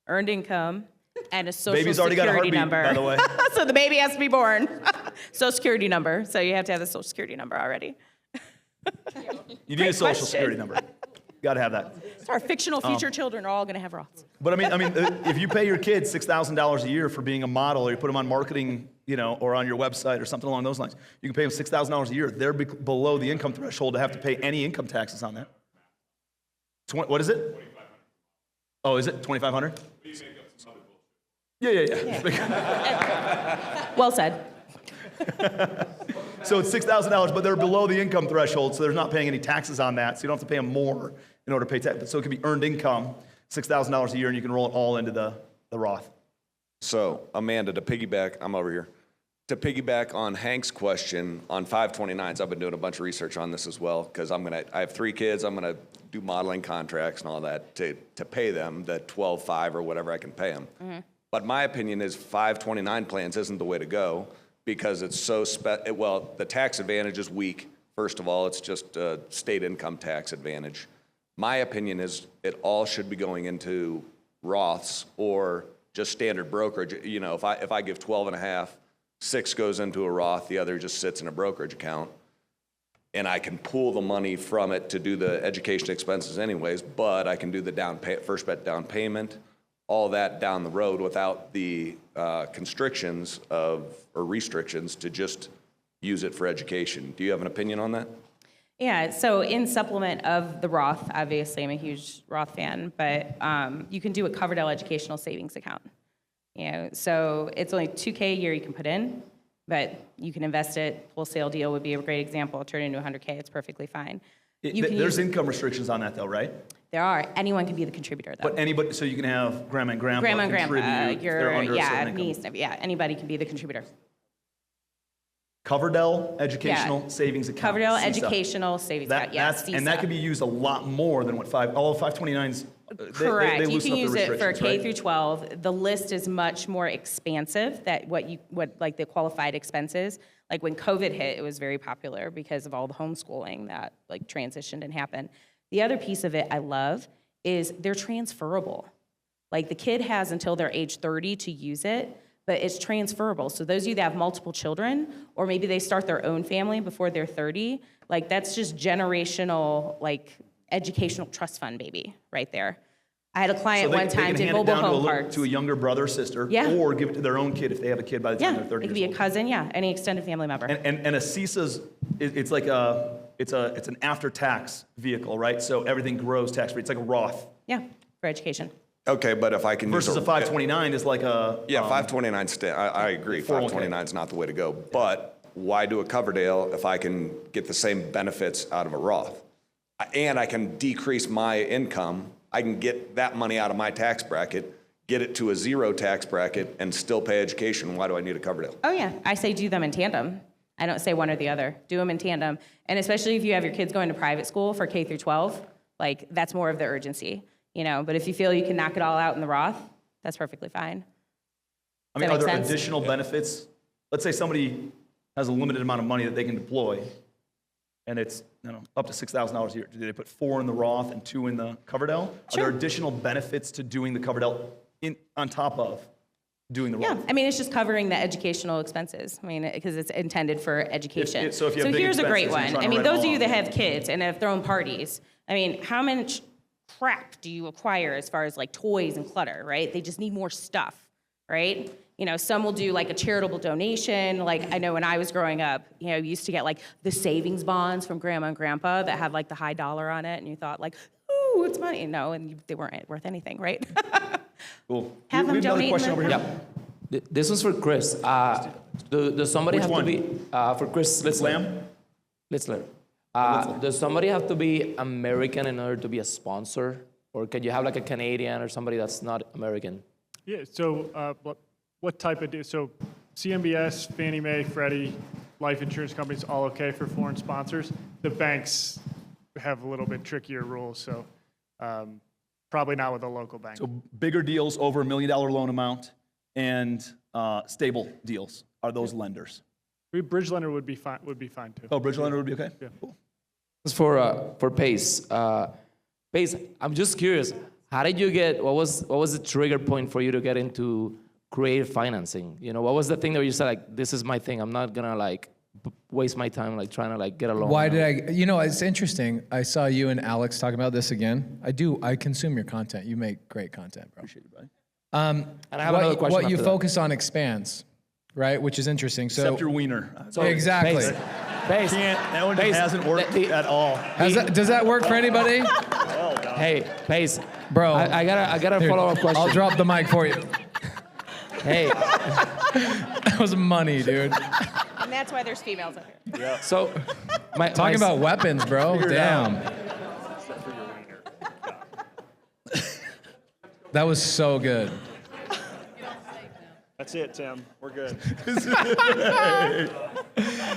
earned income, and a social Baby's already got a security heartbeat, number. by the way. So the baby has to be born. Social security number. So you have to have the social security number already. You need a social security number. Got to have that. So our fictional future children are all going to have Roths. But I mean, if you pay your kids $6,000 a year for being a model, or you put them on marketing, or on your website or something along those lines, you can pay them $6,000 a year. They're below the income threshold to have to pay any income taxes on that. What is it? Oh, is it $2,500? Yeah. Well said. So it's $6,000, but they're below the income threshold, so they're not paying any taxes on that, so you don't have to pay them more in order to pay tax. So it could be earned income, $6,000 a year, and you can roll it all into the Roth. So, Amanda, to piggyback, I'm over here. To piggyback on Hank's question on 529s, I've been doing a bunch of research on this as well, because I have 3 kids, I'm gonna do modeling contracts and all that to pay them the 12.5 or whatever I can pay them. But my opinion is 529 plans isn't the way to go. because it's so well, the tax advantage is weak. First of all, it's just a state income tax advantage. My opinion is it all should be going into Roths or just standard brokerage. You know, if I give 12 and a half, 6 goes into a Roth, the other just sits in a brokerage account. And I can pull the money from it to do the education expenses anyways, but I can do the first bet down payment, all that down the road without the constrictions or restrictions to just use it for education. Do you have an opinion on that? Yeah, so in supplement of the Roth, obviously I'm a huge Roth fan, but you can do a Coverdell educational savings account. You know, so it's only $2K a year you can put in, but you can invest it. Wholesale deal would be a great example. Turn it into $100K, it's perfectly fine. There's income restrictions on that though, right? There are. Anyone can be the contributor though. But anybody, so you can have grandma and grandpa Grandma and grandpa, contribute, they're under a certain income. niece, anybody can be the contributor. Coverdell Educational Savings Account. Coverdell CISA. Educational Savings Account, yes, And that CISA. could be used a lot more than what all 529s. Correct. They You loosen can up the use it for restrictions, K right? through 12. The list is much more expansive. That what like the qualified expenses. Like when COVID hit, it was very popular because of all the homeschooling that like transitioned and happened. The other piece of it I love is they're transferable. Like the kid has until they're age 30 to use it, but it's transferable. So those of you that have multiple children, or maybe they start their own family before they're 30, like that's just generational, like educational trust fund, baby, right there. I had a client one time did mobile home parks. To a younger brother or sister, Yeah. or give it to their own kid if they have a kid by the time they're 30 it could years be a cousin, any extended family member. And a CISA's, it's like it's an after-tax vehicle, right? So everything grows tax-free. It's like a Roth. Yeah, for education. Okay, but if I can Versus use a 529 is like a... 529, I agree. 401k. 529 is not the way to go. But why do a Coverdale if I can get the same benefits out of a Roth? And I can decrease my income. I can get that money out of my tax bracket, get it to a 0 tax bracket, and still pay education. Why do I need a Coverdale? Oh yeah, I say do them in tandem. I don't say one or the other. Do them in tandem. And especially if you have your kids going to private school for K through 12, like that's more of the urgency, you know. But if you feel you can knock it all out in the Roth, that's perfectly fine. I mean, Does are that there make sense? additional benefits? Let's say somebody has a limited amount of money that they can deploy, and it's up to $6,000 a year. Do they put 4 in the Roth and 2 in the Coverdell? Sure. Are there additional benefits to doing the Coverdell on top of doing the Roth? Yeah, I mean, it's just covering the educational expenses. I mean, because it's intended for education. So if you have big here's a great expenses, you're one. trying I to mean, write them those of all you that off. have kids and have thrown parties, I mean, how much crap do you acquire as far as like toys and clutter, right? They just need more stuff, right? You know, some will do like a charitable donation. Like I know when I was growing up, you know, you used to get like the savings bonds from grandma and grandpa that had like the high dollar on it, and you thought like, ooh, it's money. No, and they weren't worth anything, right? Cool. Have them we have another donate question in over the- here. This one's for Chris. Does somebody Which have one? to be for Chris Litzler? Litzler. Does somebody have to be American in order to be a sponsor, or can you have like a Canadian or somebody that's not American? Yeah, so what type of deal? So CMBS, Fannie Mae, Freddie, life insurance companies, all okay for foreign sponsors. The banks have a little bit trickier rules, so probably not with a local bank. So bigger deals over $1 million loan amount and stable deals are those lenders. Bridge lender would be fine too. Oh, bridge lender would be okay? Yeah. Cool. This is for Pace. Pace, I'm just curious. How did you get? What was the trigger point for you to get into creative financing? You know, what was the thing that you said like, this is my thing. I'm not gonna like waste my time like trying to like get a loan. Why did I? You know, it's interesting. I saw you and Alex talking about this again. I consume your content. You make great content, bro. Appreciate it, buddy. And I have another question What you after that. focus on expands, right? Which is interesting. So Except your wiener. exactly. Pace. That one Pace. hasn't worked at all. Does that work for anybody? Hey, Pace. Bro, I got a Dude, follow-up question. I'll drop the mic for you. Hey. That was money, dude. And that's why there's females up here. Yeah. So, Talking about weapons, bro. Figure it Damn. That was so good. That's it, Tim. We're good.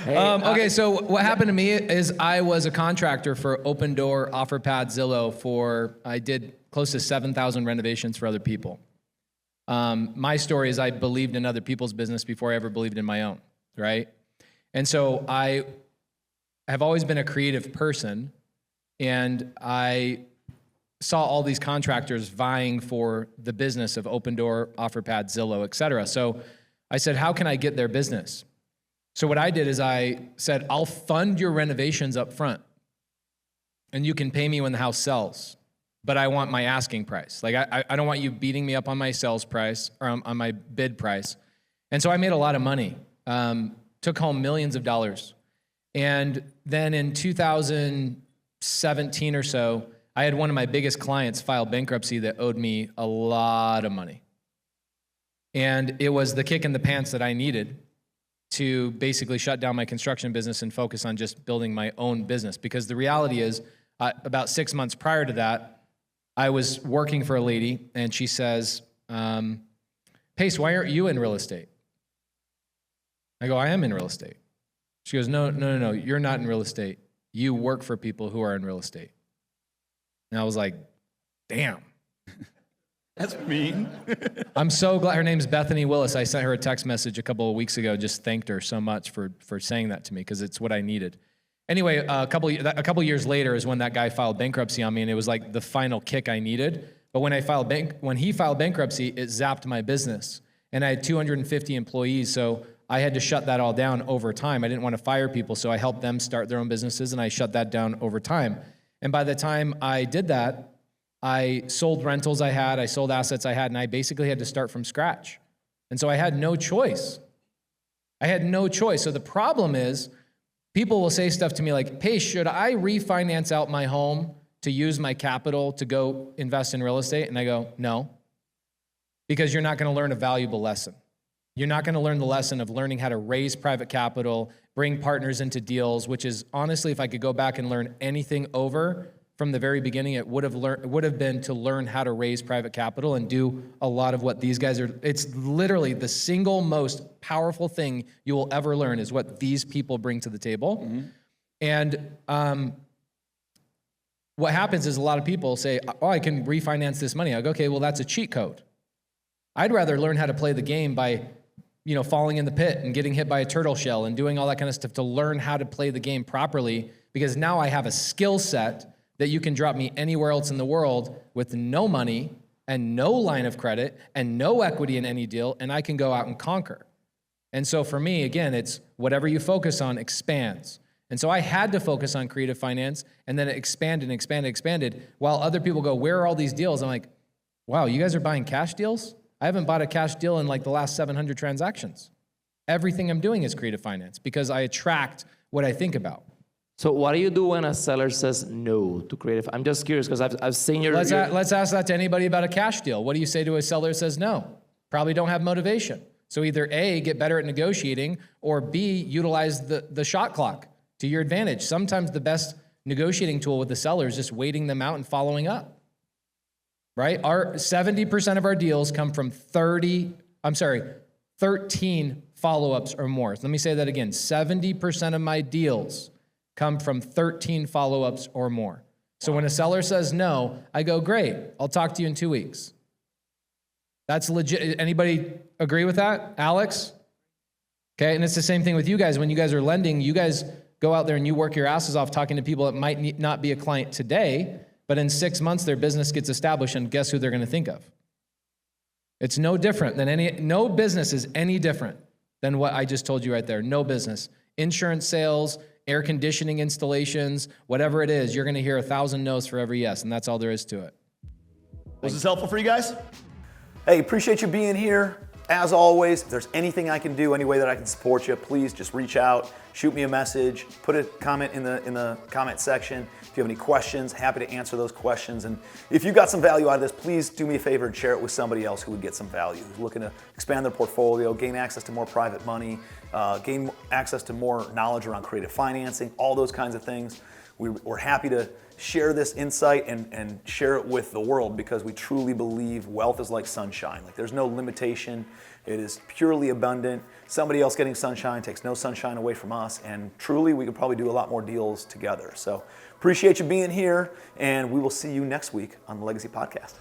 Okay, so what happened to me is I was a contractor for Open Door, OfferPad, Zillow I did close to 7,000 renovations for other people. My story is I believed in other people's business before I ever believed in my own. right? And so I have always been a creative person, and I saw all these contractors vying for the business of Opendoor, OfferPad, Zillow, et cetera. So I said, how can I get their business? So what I did is I said, I'll fund your renovations up front, and you can pay me when the house sells, but I want my asking price. Like, I don't want you beating me up on my sales price or on my bid price. And so I made a lot of money, took home millions of dollars. And then in 2017 or so, I had one of my biggest clients file bankruptcy that owed me a lot of money. And it was the kick in the pants that I needed to basically shut down my construction business and focus on just building my own business. Because the reality is, about 6 months prior to that, I was working for a lady, and she says, Pace, why aren't you in real estate? I go, I am in real estate. She goes, no, you're not in real estate. You work for people who are in real estate. And I was like, damn. That's mean. I'm so glad. Her name's Bethany Willis. I sent her a text message a couple of weeks ago, just thanked her so much for saying that to me, because it's what I needed. Anyway, a couple years later is when that guy filed bankruptcy on me, and it was like the final kick I needed. But when he filed bankruptcy, it zapped my business. And I had 250 employees, so I had to shut that all down over time. I didn't want to fire people, so I helped them start their own businesses, and I shut that down over time. And by the time I did that, I sold rentals I sold assets I had, and I basically had to start from scratch. And so I had no choice. So the problem is, people will say stuff to me like, Pace, should I refinance out my home to use my capital to go invest in real estate? And I go, no, because you're not going to learn a valuable lesson. You're not going to learn the lesson of learning how to raise private capital, bring partners into deals, which is honestly, if I could go back and learn anything over from the very beginning, it would have been to learn how to raise private capital and do a lot of what these guys are. It's literally the single most powerful thing you will ever learn is what these people bring to the table. Mm-hmm. And what happens is a lot of people say, oh, I can refinance this money. I go, okay, well, that's a cheat code. I'd rather learn how to play the game by falling in the pit and getting hit by a turtle shell and doing all that kind of stuff to learn how to play the game properly, because now I have a skill set that you can drop me anywhere else in the world with no money and no line of credit and no equity in any deal, and I can go out and conquer. And so for me, again, it's whatever you focus on expands. And so I had to focus on creative finance, and then it expanded, while other people go, where are all these deals? I'm like, wow, you guys are buying cash deals? I haven't bought a cash deal in like the last 700 transactions. Everything I'm doing is creative finance because I attract what I think about. So what do you do when a seller says no to creative? I'm just curious because I've seen your... Let's ask that to anybody about a cash deal. What do you say to a seller who says no? Probably don't have motivation. So either A, get better at negotiating, or B, utilize the shot clock to your advantage. Sometimes the best negotiating tool with the seller is just waiting them out and following up. Right? 70% of our deals come from 13 follow-ups or more. Let me say that again. 70% of my deals come from 13 follow-ups or more. So when a seller says no, I go, great, I'll talk to you in 2 weeks. That's legit. Anybody agree with that? Alex? Okay, and it's the same thing with you guys. When you guys are lending, you guys go out there and you work your asses off talking to people that might not be a client today, but in 6 months their business gets established, and guess who they're going to think of? It's no different than no business is any different than what I just told you right there. No business. Insurance sales, air conditioning installations, whatever it is, you're going to hear 1,000 no's for every yes, and that's all there is to it. Was this helpful for you guys? Hey, appreciate you being here. As always, if there's anything I can do, any way that I can support you, please just reach out, shoot me a message, put a comment in the comment section. If you have any questions, happy to answer those questions. And if you got some value out of this, please do me a favor and share it with somebody else who would get some value, who's looking to expand their portfolio, gain access to more private money, gain access to more knowledge around creative financing, all those kinds of things. We're happy to share this insight and share it with the world, because we truly believe wealth is like sunshine. Like, there's no limitation. It is purely abundant. Somebody else getting sunshine takes no sunshine away from us, and truly we could probably do a lot more deals together. So appreciate you being here, and we will see you next week on the Legacy Podcast.